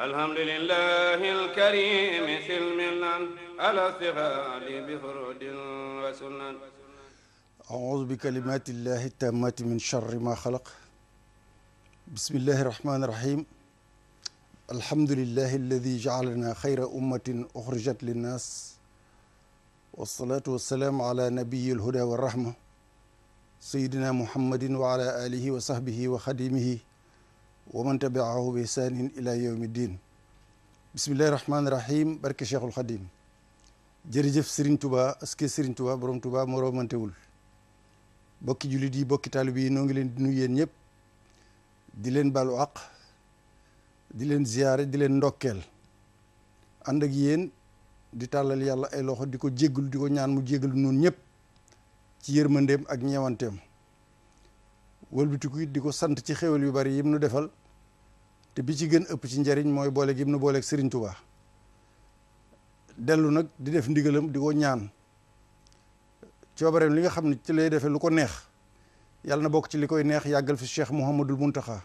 الحمد لله الكريم سلمنا على استغال بفرود وسنن أعوذ بكلمات الله التامات من شر ما خلق بسم الله الرحمن الرحيم الحمد لله الذي جعلنا خير أمة أخرجت للناس والصلاة والسلام على نبي الهدى والرحمة سيدنا محمد وعلى آله وصحبه وخديمه ومن تبعه بإحسان إلى يوم الدين بسم الله الرحمن الرحيم barke Cheikhul Khadim jërëjëf Serigne Touba aske Serigne Touba borom Touba moromantewul bokki jullit yi bokki taalibe yi noo ngi leen di nuyu yéen ñëpp di leen balu àq di leen ziyaare di leen ndokkeel ànd ak yéen di tàllal yàlla ay loxo di ko jéggalu di ko ñaan mu jéggalu noonu ñëpp ci yërmandeem ak ñeewanteem wëlbatiku it di ko sant ci xéwal yu bari yim nu defal te bi ci gën ëpp ci njariñ mooy boole gi nu booleeg Serigne Touba dellu nag di def ndigalam di ko ñaan coobareem li nga xam ne ci lay defee lu ko neex yàlla na bokk ci li koy neex yàggal fi Cheikh Mouhamadul Mountakha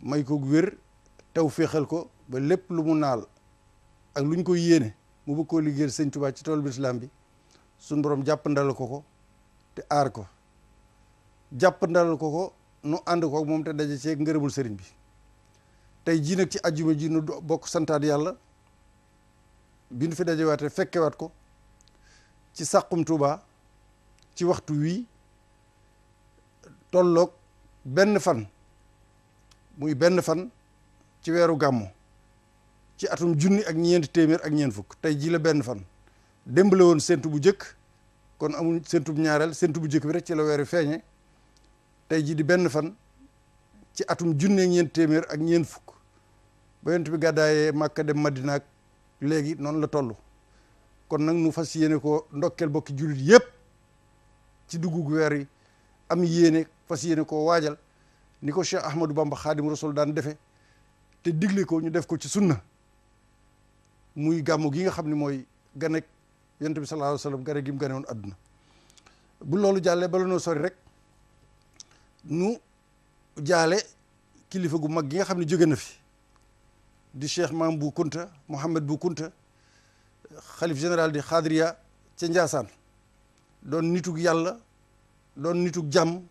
may ko wér taw féexal ko ba lépp lu mu naal ak luñ ko yéene mu bëgg koo liggéeyal Sëñ Touba ci tool bi islam bi suñ borom jàppandal ko te aar ko jàppandal ko nu ànd ko moom te daje ceeg ngërëmul sëriñ bi tey jii nag ci ajjuma ji nu bokk santaat yàlla bi nu fi dajewaate fekkewaat ko ci Saxum Touba ci waxtu wii tolloog benn fan muy benn fan ci weeru gàmmu ci atum junni ak ñeenti téeméer ak ñeent fukk tey jii la benn fan démbale woon séntu bu jëkk kon amul séntu bu ñaareel séntu bu jëkk bi rek ci la weeru feeñe tey jii di benn fan ci atum junni ak ñeenti téeméer ak ñeent fukk ba yonent bi gàddaayee Màkka dem Madina ak léegi noonu la toll kon nag nu fas yéene ko ndokkeel bokki jullit yépp ci duggu weer yi am yéene fas yéene koo waajal ni ko Cheikh Ahmadou Bamba Xaadim Rasul daan defe te digle ko ñu def ko ci sunna muy gàmmu gi nga xam ne mooy ganek yonent bi sallallahu alayhi wa sallam gane gi mu gane woon adduna bu loolu jàllee bala noo sori rek nu jaale kilifa gu mag gi nga xam ne jóge na fi di Cheikh Maam Bu Kunta Mohammed Bu Kunta xalif général di Xaadiriya ca Njaasaan doon nitug yàlla doon nitug jàmm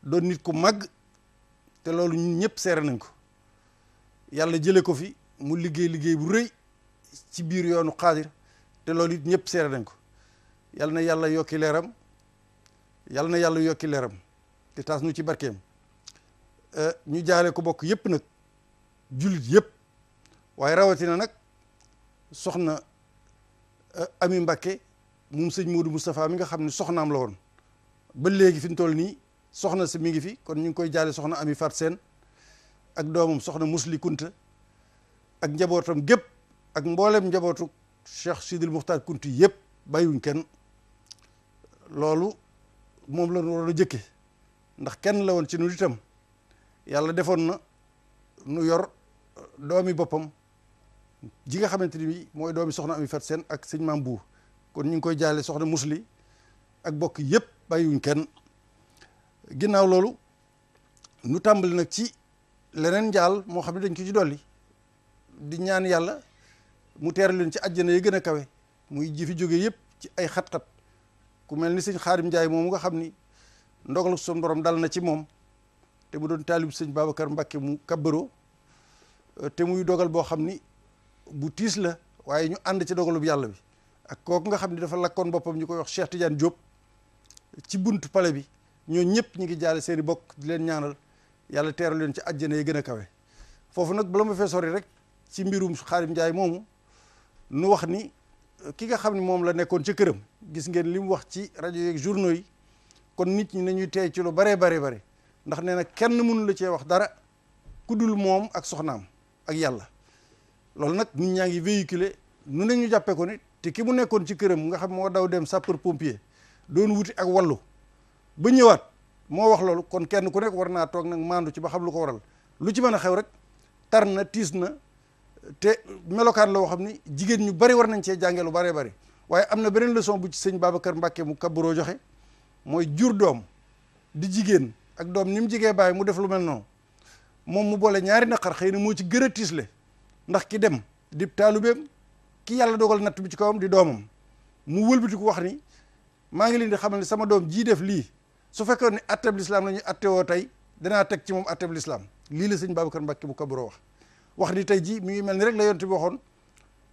doon nit ku mag te loolu ñun ñëpp seere nañ ko yàlla jële ko fi mu liggéey bu rëy ci biir yoonu xaadir te loolu it ñëpp seere nañ ko yàlla na yàlla yokki leeram yàlla na yàlla yokki leeram te taas nu ci barkeem ñu jaale ko bokk yëpp nag jullit yëpp waaye rawatina nag soxna Ami Mbakke moom sëñ Modou Moustapha mi nga xam ne soxnaam la woon ba léegi fi ñu toll nii soxna si mi ngi fi kon ñu ngi koy jaale soxna Ami Fat Seen ak doomam soxna Musli Kunta ak njabootam gépp ak mboolem njabootu Cheikh Sidil Muxtaar Kunti yëpp bàyyiwuñ kenn loolu moom la waroon a jëkke ndax kenn la woon ci nu itam yàlla defoon na nu yor doomi boppam ji nga xamante ni bi mooy doomi soxna Ami Fat Seen ak sëñ Maam Bu kon ñu ngi koy jaale soxna Musli ak bokk yëpp bàyyiwuñ kenn ginnaaw loolu nu tàmbali nag ci leneen njaal moo xam ne dañ ko ci dolli di ñaan yàlla mu teeral leen ci àjjana yi gën a kawe muy ji fi jóge yëpp ci ay xat-xat ku mel ni sëñ Xaadim Njaay moomu nga xam ni ndogalu son borom dal na ci moom te mu doon taalib sëñ Babacar Mbakke mu kabbaro te muy dogal boo xam ni bu tiis la waaye ñu ànd ci dogalub yàlla bi ak kooku nga xam ni dafa lakkoon boppam ñu koy wax Cheikh Tidiane Diop ci buntu pale bi ñoo ñëpp ñu ngi jaale seeni bokk di leen ñaanal yàlla teeral leen ci àjjana yi gën a kawe foofu nag bala ma fee sori rek ci mbirum Xaadim Njaay moomu nu wax ni ki nga xam ne moom la nekkoon ca këram gis ngeen li mu wax ci rajo yeeg journaux yi kon nit ñi nañuy tey ci lu bare ndax nee na kenn mënu la cee wax dara ku dul moom ak soxnaam ak yàlla loolu nag nit ñaa ngi véhiculer nu ne ñu jàppee ko ni te ki mu nekkoon ci këram nga xam moo daw dem sapeur pompier doon wuti ak wallu ba ñëwaat moo wax loolu kon kenn ku nekk war naa toog nag maandu ci ba xam lu ko waral lu ci mën a xew rek tar na tiis na te melokaan la woo xam ni jigéen ñu bari war nañ cee jàngee lu bari waaye am na beneen leçon bu ci sëñ Babacar Mbàkke mu kabbaroo joxe mooy jur doom di jigéen ak doom ni mu jigee bàyyi mu def lu mel noonu moom mu boole ñaari naqar xëy na moo ci gën a tiisle ndax ki dem di taalubeem ki yàlla dogal natt bi ci kawam di doomam mu wëlbati ko wax ni maa ngi leen di xamal ne sama doom jii def lii su fekkoon ne atteb lislaam la ñu attewoo tey danaa teg ci moom atteb lislaam lii la sëñ Babacar Mbàkke bu Kaburo wax ni tey jii mi ngi mel ni rek la yonent bi waxoon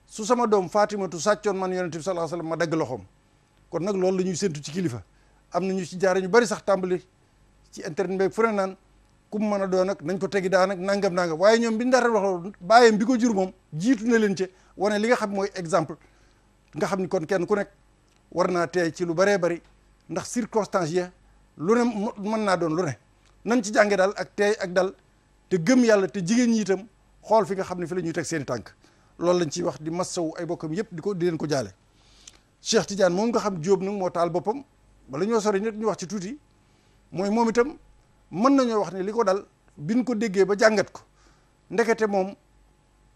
su sama doom Fatimatu sàccoon man yonent bi sallallahu alayhi wasallam ma dagg loxoom kon nag loolu la ñuy séntu ci kilifa am na ñu ci jaare ñu bari sax tàmbali ci internet bi fu ne naan ku mu mën a doon nag nañ ko tegi daan ak nangam waaye ñoom bi ñu daan wax bàyyam bi ko jur moom jiitu na leen ci wane li nga xam mooy exemple nga xam ni kon kenn ku nekk war naa teey ci lu bëree bëri ndax circonstance ya lu ne mën naa doon lu ne nañ ci jànge daal ak teey ak dal te gëm yàlla te jigéen ñi itam xool fi nga xam ne fi la ñuy teg seen i tànk loolu lañ ciy wax di massawu ay bokkam yëpp di leen ko jaale Cheikh Tidiane moom nga xam Jóob nag moo taal boppam bala ñoo sori nit ñu wax ci tuuti mooy moom itam mën nañoo wax ne li ko dal biñ ko déggee ba jàngat ko ndekete moom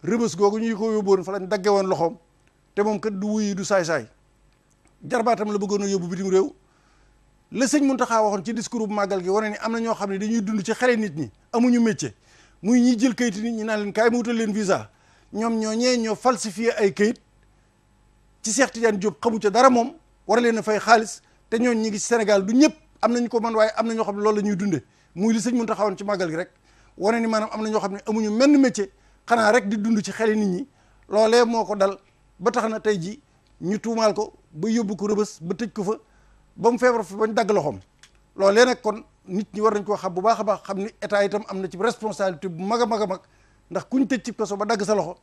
rëbës googu ñuy ko yóbboon fa lañ dagge woon loxoom te moom kat du wuyi du saay-saay jarbaatam la bëggoon a yóbbu bitim réew la sëñ Muntaxa waxoon ci discours bu màggal gi wane ni am na ñoo xam ne dañuy dund ci xale nit ñi amuñu métier muy ñiy jël kayit nit ñi naan leen kaay mu wutal leen visa ñoom ñoo ñee ñoo falsifié ay kayit ci Cheikh Tidiane Diop xamu ca dara moom war leen a fay xaalis te ñooñ ñi ngi ci Sénégal du ñëpp am nañu ko man waaye am na ñoo xam ne loolu la ñuy dunde muy li sëñ Muntaxa woon ci màggal gi rek wane ni maanaam am na ñoo xam ne amuñu menn métier xanaa rek di dund ci xale nit ñi loolee moo ko dal ba tax na tey ji ñu tuumaal ko ba yóbbu ko rëbës ba tëj ko fa ba mu feebar fa bañ dagg loxoom loolee nag kon nit ñi war nañ koo xam bu baax a baax xam ni état itam am na ci responsabilité bu mag a mag a mag ndax kuñ tëj ci kaso ba dagg sa loxo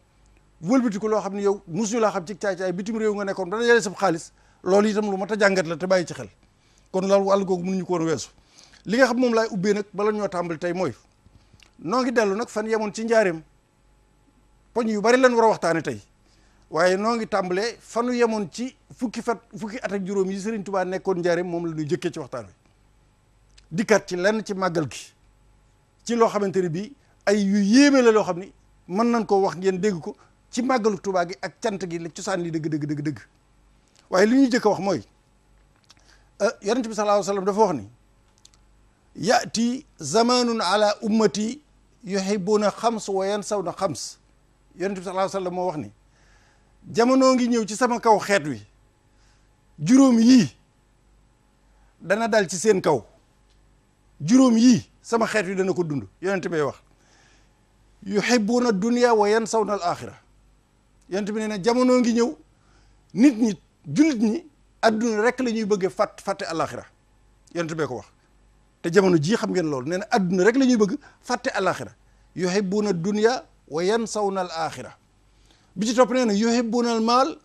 wëlbati ko loo xam ne yow musuñu laa xam ci caay-caay bitim réew nga nekkoon dana yele sab xaalis loolu itam lu mat a jàngat la te bàyyi ci xel kon loolu wàll googu mënuñu ko woon weesu li nga xam moom laay ubbee nag bala ñoo tàmbali tey mooy noo ngi dellu nag fan yemoon ci njaareem poñ yu bari lañ war a waxtaane tey waaye noo ngi tàmbalee fanu yemoon ci fukki at ak juróom yi Serigne Touba nekkoon njaareem moom la ñuy jëkkee ci waxtaan wi dikkat ci lenn ci màggal gi ci loo xamante ne bii ay yu yéeme la loo xam ni mën nañ koo wax ngeen dégg ko ci màggalu Touba gi ak cant gi la cosaan li dëgg waaye li ñuy jëkk a wax mooy yonent bi sallallahu alayhi wa sallam dafa wax ni yati zamanun ala ummati yuhibbuna xams wa yansawna xams yonent bi sallallahu alayhi wa sallam moo wax ni jamono ngi ñëw ci sama kaw xeet wi juróom yii dana dal ci seen kaw juróom yii sama xeet wi dana ko dund yonent bay wax yuhibbuna dunya wa yansawna al axira yonent bi nee na jamono ngi ñëw nit ñi jullit ñi adduna rek la ñuy bëgge fàtte alaxira yonent bee ko wax te jamono jii xam ngeen loolu nee na adduna rek la ñuy bëgg fàtte alaxira yuhibbuna dunya wa yansawna al axira bi ci topp nee na yuhibbuna al maal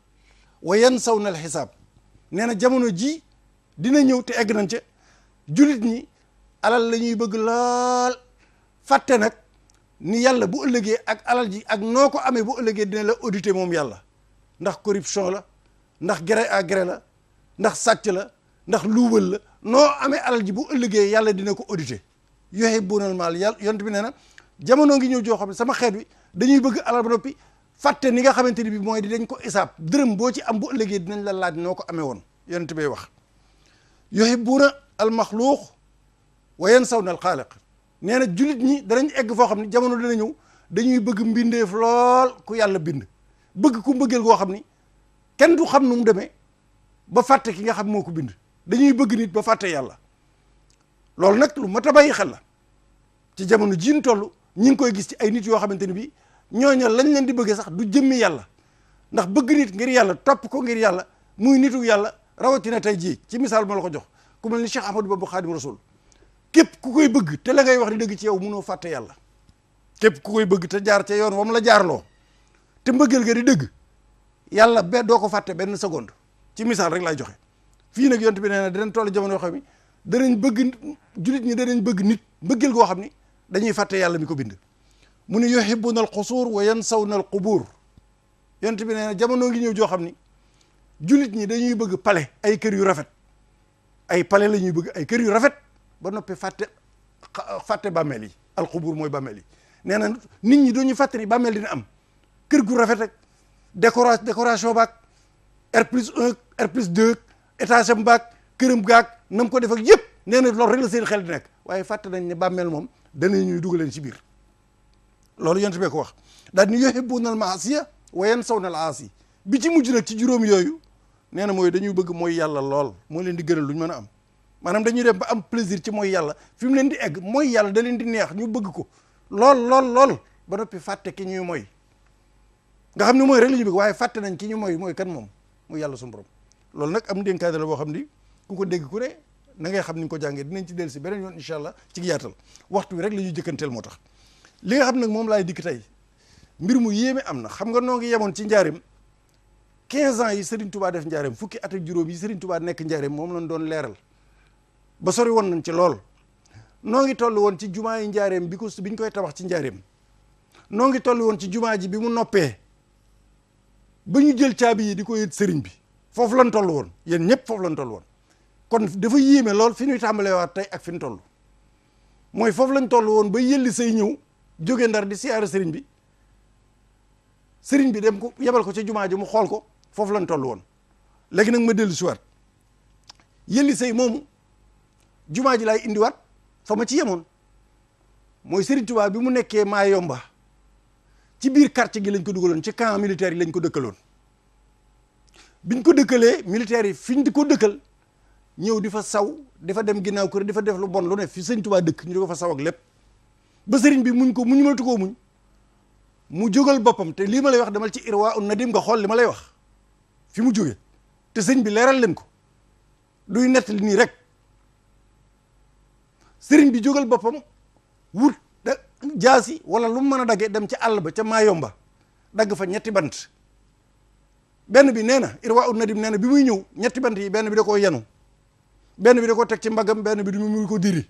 wa yansawna al xisaab nee na jamono ji dina ñëw te egg nañ ca jullit ñi alal la ñuy bëgg lool fàtte nag ni yàlla bu ëllëgee ak alal ji ak noo ko amee bu ëllëgee dina la auditer moom yàlla ndax corruption la ndax gré à gré la ndax sàcc la ndax luubal la noo amee alal ji bu ëllëgee yàlla dina ko auditer yuhibbuna al maal yàlla yonent bi nee na jamono ngi ñëw joo xam ne sama xeet wi dañuy bëgg alal ba noppi fàtte ni nga xamante ni bi mooy di dañ ko isaab dërëm boo ci am bu ëllëgee dinañ la laaj noo ko amee woon yonent bay wax yuhibbuna al maxluuq wa yansawna al xaaliq nee na jullit ñi danañ egg foo xam ne jamono dina ñëw dañuy bëgg mbindeef lool ku yàlla bind bëgg ku mbëggeel goo xam ni kenn du xam nu mu demee ba fàtte ki nga xam moo ko bind dañuy bëgg nit ba fàtte yàlla loolu nag lu mat a bàyyi xel la ci jamono jiin toll ñi ngi koy gis ci ay nit yoo xamante ni bi ñooñu lañ leen di bëggee sax du jëmmi yàlla ndax bëgg nit ngir yàlla topp ko ngir yàlla muy nitu yàlla rawatina tey jii ci misaal ma la ko jox ku mel ni Cheikh Ahmadou Bamba Xaadimu Rasuul képp ku koy bëgg te la ngay wax ni dëgg ci yow mënoo fàtte yàlla képp ku koy bëgg te jaar ca yoon wam la jaarloo te mbëggeel ga di dëgg yàlla doo ko fàtte benn seconde ci misaal rek lay joxe fii nag yonent bi nee na dinañ toll jamono yoo xam ni danañ bëgg jullit ñi danañ bëgg nit mbëggeel goo xam ni dañuy fàtte yàlla mi ko bind mu ne yuhibbuna al qusuur wa yansawna al qubuur yonent bi nee na jamono ngi ñëw joo xam ni jullit ñi dañuy bëgg palais ay kër yu rafet ay palais la ñuy bëgg ay kër yu rafet ba noppi fàtte bàmmeel yi al qubuur mooy bàmmeel yi nee na nit ñi dañuy fàtte ni bàmmeel dina am kër gu rafet ak décoration baak R+1 R+2 étage am baak këram gaak nam ko def ak yëpp nee na loolu rek la seen xel di nekk waaye fàtte nañ ne bàmmeel moom dana ñuy dugaleen ci biir loolu yonent bee ko wax daal ni yuhibbuna al maasiya wa yansawna al aasi bi ci mujj nag ci juróom yooyu nee na mooy dañuy bëgg mooy yàlla lool moo leen di gënal lu ñu mën a am maanaam dañuy dem ba am plaisir ci mooy yàlla fi mu leen di egg mooy yàlla da leen di neex ñu bëgg ko lool ba noppi fàtte ki ñuy mooy nga xam ne mooy rek la ñu bëgg waaye fàtte nañ ki ñu mooy kan moom mooy yàlla suñu borom loolu nag am dénkaane la boo xam ni ku ko dégg ku ne na ngay xam ni ñu ko jàngee dinañ ci dellu si beneen yoon incha allah ci yaatal waxtu wi rek la ñuy jëkkanteel moo tax li nga xam nag moom laay dikk tey mbir mu yéeme am na xam nga noo ngi yemoon ci njaarim 15 ans yi Serigne Touba def njaarim fukki at ak juróom yi Serigne Touba nekk njaarim moom lañ doon leeral ba sori woon nañ ci lool noo ngi toll woon ci jumaa yi njaarim bi ñu koy tabax ci njaarim noo ngi toll woon ci jumaa ji bi mu noppee ba ñu jël caabi yi di ko yët sëriñ bi foofu lañ toll woon yéen ñëpp foofu lañ toll woon kon dafa yéeme lool fi ñuy tàmbalee waat tey ak fi ñu toll mooy foofu lañ toll woon ba yëlli say ñëw jóge Ndar di siyaare sëriñ bi dem ko yebal ko ca jumaa ji mu xool ko foofu lañ toll woon léegi nag ma dellu si waat yëlli say moomu jumaa ji laay indiwaat fa ma ci yemoon mooy Sëriñ Tuubaa bi mu nekkee Mayomba ci biir quartier gi lañ ko dugaloon ci camp militaire yi lañ ko dëkkaloon biñ ko dëkkalee militaires yi fiñ di ko dëkkal ñëw di fa saw di fa dem ginnaaw kër di fa def lu bon lu ne fi Sëriñ Tuubaa dëkk ñu di ko fa saw ak lépp ba sëriñ bi muñ mënatu koo muñ mu jógal boppam te lii ma lay wax demal ci Irwa Nadim nga xool li ma lay wax fi mu jóge te sëñ bi leeral leen ko luy nettali nii rek sëriñ bi jógal boppam wut jaasi wala lu mu mën a dagge dem ca àll ba ca Mayomba dagg fa ñetti bant benn bi nee na Irwa Nadim nee na bi muy ñëw ñetti bant yi benn bi da koo yenu benn bi da koo teg ci mbagam benn bi du mu ko diri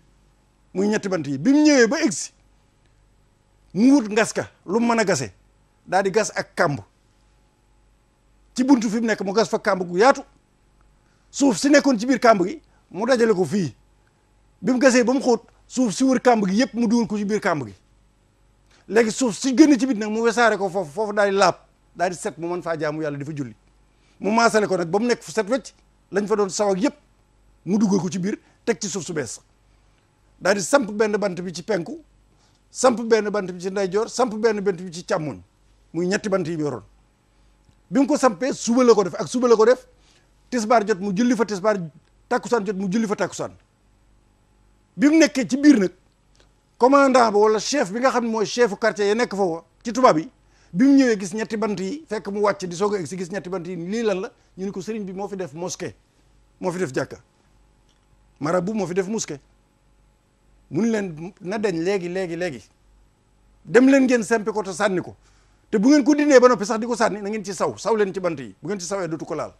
muy ñetti bant yi bi mu ñëwee ba egsi mu wut ngaska lu mu mën a gase daal di gas ak kàmb ci buntu fi mu nekk mu gas fa kàmb gu yaatu suuf si nekkoon ci biir kàmb gi mu dajale ko fii bi mu gasee ba mu xóot suuf si wër kàmb gi yëpp mu dugal ko ci biir kàmb gi léegi suuf si génn ci biir nag mu wesaare ko foofu daal di laab daal di set mu mën faa jaamu yàlla di fa julli mu maasale ko nag ba mu nekk fu set wecc lañ fa doon saw ak yëpp mu dugal ko ci biir teg ci suuf su bees daal di samp benn bant bi ci penku samp benn bant bi ci ndeyjoor samp benn bant bi ci càmmoñ muy ñetti bant yi bi yoroon bi mu ko sampee suba la ko def ak suba la ko def tisbaar jot mu julli fa tisbaar takkusaan jot mu julli fa takkusaan bi mu nekkee ci biir nag commandant ba wala chef bi nga xam ne mooy chefu quartier yi nekk foofu ci tubaab yi bi mu ñëwee gis ñetti bant yi fekk mu wàcc di soog a egg si gis ñetti bant yi lii lan la ñu ne ko sëriñ bi moo fi def mosquée moo fi def jàkka marabu moo fi def mosquée mu ni leen na deñ léegi dem leen ngeen sempi ko te sànni ko te bu ngeen ko dindee ba noppi sax di ko sànni na ngeen ci saw leen ci bant yi bu ngeen ci sawee dootu ko laal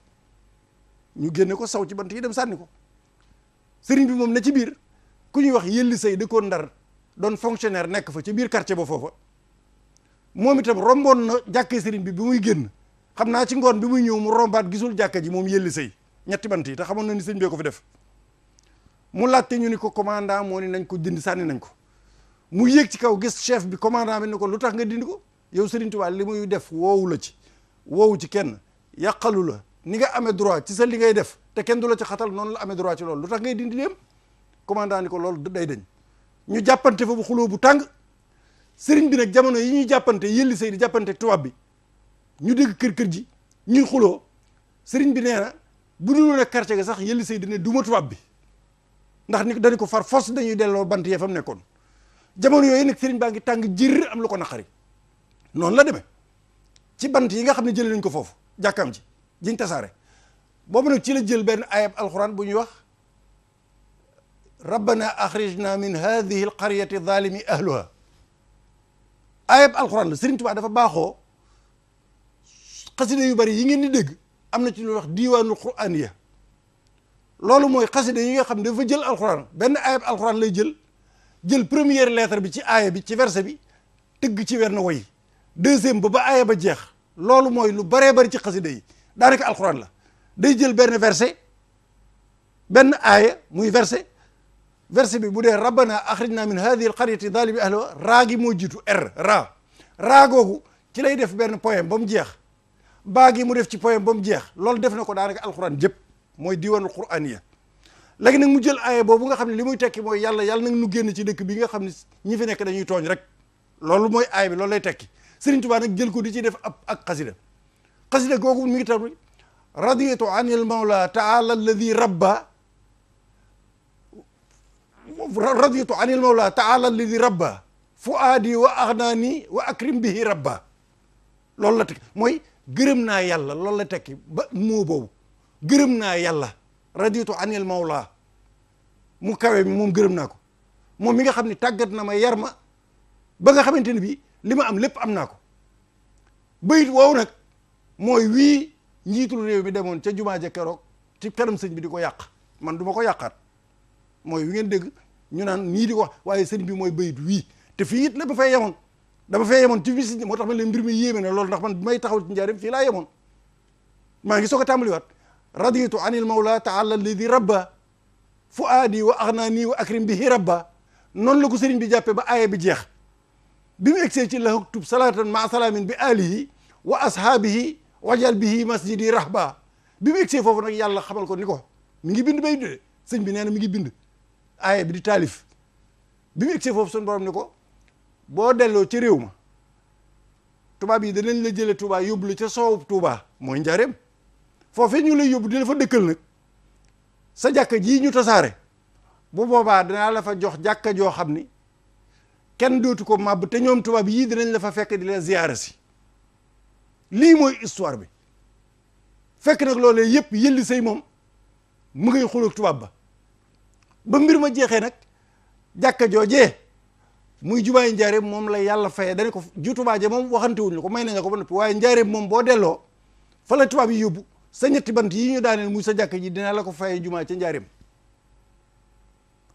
ñu génne ko saw ci bant yi dem sànni ko sëriñ bi moom na ci biir ku ñuy wax yëlli say dëkkoon Ndar doon fonctionnaire nekk fa ci biir quartier ba foofa moom itam romboon na jàkkee sëriñ bi muy génn xam naa ci ngoon bi muy ñëw mu rombaat gisul jàkka ji moom yëlli say ñetti bant yi te xamoon na ni sëñ bee ko fi def mu laajte ñu ni ko commandant moo ni nañ ko dindi sànni nañ ko mu yéeg ci kaw gis chef bi commandant bi ni ko lu tax nga dindi ko yow Sëriñ Tuubaa li muy def woowu la ci woowu ci kenn yàqalu la ni nga amee droit ci sa li ngay def te kenn du la ci xatal noonu la amee droit ci loolu lu tax ngay dindi dem commandant ni ko loolu day dañ ñu jàppante fa bu xuloo bu tàng sëriñ bi nag jamono yi ñuy jàppante yëlli say di jàppante tubaab bi ñu dégg kër ji ñuy xuloo sëriñ bi nee na bu dul woon ak quartier ga sax yëlli say dina duma tubaab bi ndax ni dañu ko far force dañuy delloo bant yee fa mu nekkoon jamono yooyu nag sëriñ baa ngi tàng jër am lu ko naqari noonu la demee ci bant yi nga xam ne jëlee nañ ko foofu jàkkaam ci jiñ tasaare boobu nag ci la jël benn ayab alquran bu ñuy wax rabbana axrijna min hadihi alqaryati zalimi ahluha ayab alquran la sëriñ Tuubaa dafa baaxoo xasida yu bari yi ngeen di dégg am na ci lu wax diiwaanul quraaniya loolu mooy xasida yi nga xam ne dafa jël alquran benn ayab alquran lay jël première lettre bi ci aaya bi ci verset bi tëgg ci wenn woy deuxième ba aaya ba jeex loolu mooy lu baree bari ci xasida yi daanaka alquran la day jël benn verset benn aaya muy verset bi bu dee rabbana axrijna min hadihi alqaryati zalimi ahluha raa gi moo jiitu raa googu ci lay def benn poème ba mu jeex baa gi mu def ci poème ba mu jeex loolu def na ko daanaka alquran jëpp mooy diiwaanul quraaniya léegi nag mu jël aaya boobu nga xam ne li muy tekki mooy yàlla nag nu génn ci dëkk bi nga xam ne ñi fi nekk dañuy tooñ rek loolu mooy aay bi loolu lay tekki Sëriñ Tuubaa nag jël ko di ci def ak xasida googu mi ngi tam raditu anil mawla taala alladi rabba raditu anil mawla taala alladi rabba fuaadi wa aghnani wa akrim bihi rabba loolu la tekki mooy gërëm naa yàlla loolu la tekki ba moo boobu gërëm naa yàlla raditu anil mawla mu kawe mi moom gërëm naa ko moom mi nga xam ne tàggat na ma yar ma ba nga xamante ne bii li ma am lépp am naa ko bayit woowu nag mooy wii njiitul réew mi demoon ca jumaa ja keroog ci kanam sëñ bi di ko yàq man du ma ko yàqaat mooy wi ngeen dégg ñu naan nii di ko wax waaye sëñ bi mooy bayit wii te fii it la ba fay yemoon dama fay yemoon ci visite moo tax ma leen mbir mi yéeme na loolu ndax man bi may taxaw ci njaareem fii laa yemoon maa ngi soog a tàmbaliwaat raditu anil mawla taala alladi rabba fuaadi wa aghnani wa akrim bihi rabba noonu la ko sëriñ bi jàppee ba aaya bi jeex bi mu egsee ci la huktub salatan ma salaamin bi alihi wa ashaabihi wajal bihi masjidi rahba bi mu egsee foofu nag yàlla xamal ko ni ko mi ngi bind bay de sëñ bi nee na mi ngi bind aaya bi di taalif bi mu egsee foofu suñu borom ni ko boo delloo ci réew ma tubaab yi danañ la jële Tuubaa yóbbu la ca soowu Tuubaa mooy njaareem foofee ñu lay yóbbu di la fa dëkkal nag sa jàkka jii ñu tasaare bu boobaa danaa la fa jox jàkka joo xam ni kenn dootu ko màbb te ñoom tubaab yii dinañ la fa fekk di la ziyaara si lii mooy histoire bi fekk nag loolee yëpp yëlli say moom mu ngay xuloog tubaab ba mbir ma jeexee nag jàkka joojee muy jumaay njaareem moom la yàlla fayee dane ko ju Tuubaa je moom waxante wuñ la ko may nañ la ko ba noppi waaye njaareem moom boo delloo fa la tubaab yi yóbbu sa ñetti bant yi ñu daaneel muy sa jàkka ji dinaa la ko fayee jumaa ca njaareem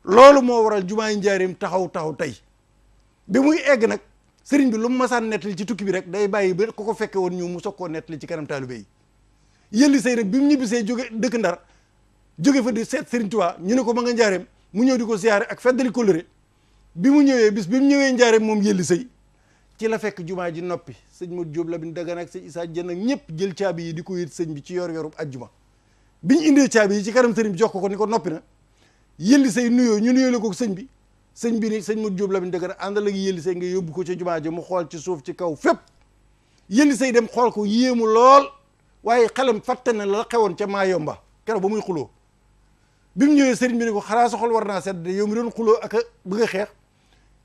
loolu moo waral jumaay njaareem taxaw tey bi muy egg nag sëriñ bi lu mu masaan nettali ci tukki bi rek day bàyyi ba ku ko fekke woon ñëw mu soog koo nettali ci kanam taalibe yi yëlli say nag bi mu ñibbisee jóge dëkk Ndar jóge fa di seet sëriñ Tuubaa ñu ne ko ma nga njaareem mu ñëw di ko siyaare ak feddali kóllëre bi mu ñëwee bis bi mu ñëwee njaareem moom yëlli say ci la fekk jumaa ji noppi sëñ Modou Diop Lamine Dagana ak sëñ Issa Dieng ak ñëpp jël caabi yi di ko yët sëñ bi ci yor-yorub ajjuma bi ñu indee caabi yi ci kanam sëriñ bi jox ko ni ko noppi na yëlli say nuyoo ñu nuyoo la ko sëñ bi ni sëñ Modou Diop Lamine Dagana àndal ak yëlli say nga yóbbu ko ca jumaa ji mu xool ci suuf ci kaw fépp yëlli say dem xool ko yéemu lool waaye xelam fàtte na la xewoon ca Maayomba keroog ba muy xuloo bi mu ñëwee sëriñ bi ni ko xanaa sa xol war naa sedd yow mi doon xuloo ak bëgg a xeex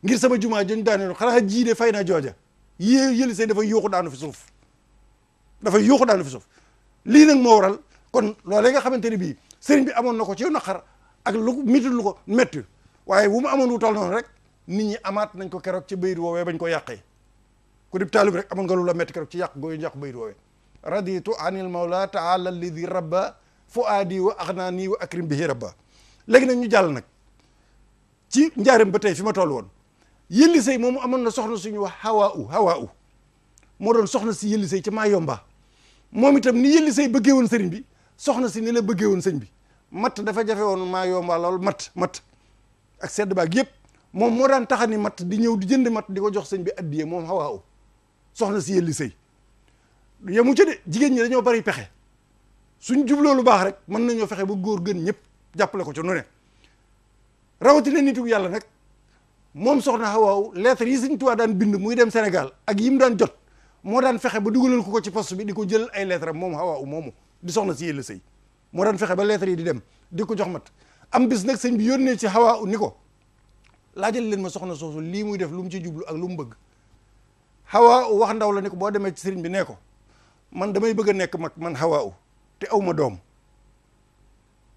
ngir sama jumaa joñ daane xanaa jiide fay na jooja yëlli say dafa yuuxu daanu fi suuf lii nag moo waral kon loolee nga xamante ne bii sëriñ bi amoon na ko ci naqar ak lu mitul lu ko métti waaye bu mu amoon wu toll noonu rek nit ñi amaat nañ ko keroog ci bayit woowee bañ ko yàqee ku dib taalib rek amoon nga lu la métti keroog ci yàq gooyu yàq bayit woowee raditu anil mawla taala alladi rabba fuaadi wa aghnani wa akrim bihi rabba léegi nag ñu jàll nag ci njaareem ba tey fi ma toll woon yëlli say moomu amoon na soxna suñu wax hawaa u moo doon soxna si yëlli say ci Maayomba moom itam ni yëlli say bëggee woon sëriñ bi soxna si ni la bëggee woon sëñ bi matt dafa jafe woon Maayomba lool matt ak sedd baag yëpp moom moo daan taxani matt di ñëw di jënd matt di ko jox sëñ bi addiyee moom hawaa u soxna si yëlli say yemu ca de jigéen ñi dañoo bari pexe suñ jubloo lu baax rek mën nañoo fexe ba góor gën ñëpp jàppale ko ci nu ne rawatina nitu yàlla nag moom soxna Hawaaw lettre yi Sëñ Tuubaa daan bind muy dem Sénégal ak yi mu daan jot moo daan fexe ba dugalal ko ci poste bi di ko jël ay lettre am moom Hawaaw moomu di soxna si yëlla sëy moo daan fexe ba lettre yi di dem di ko jox mat am bis nag sëñ bi yónnee ci Hawaaw ni ko laajal leen ma soxna soosu lii muy def lu mu ci jublu ak lu mu bëgg Hawaaw wax ndaw la ni ko boo demee ci sëriñ bi nee ko man damay bëgg a nekk mag man Hawaaw te aw ma doom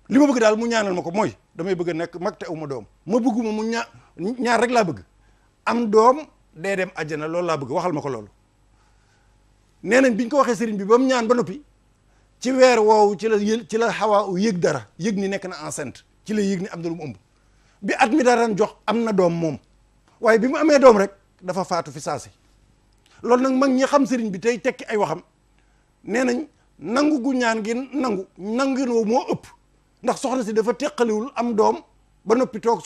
li ma bëgg daal mu ñaanal ma ko mooy damay bëgg a nekk mag te aw ma doom ma bëgguma mu ñaar rek laa bëgg am doom dee dem àjjana loolu laa bëgg waxal ma ko loolu nee nañ biñ ko waxee sëriñ bi ba mu ñaan ba noppi ci weer woowu ci la Hawaa yëg dara yëg ni nekk na enceinte ci la yëg ni am na lu mu ëmb bi at mi daan jox am na doom moom waaye bi mu amee doom rek dafa faatu fi saasi loolu nag mag ñi xam sëriñ bi tey tekki ay waxam nee nañ nangu gu ñaan gi nangu moo ëpp ndax soxna si dafa teqaliwul am doom ba noppi toog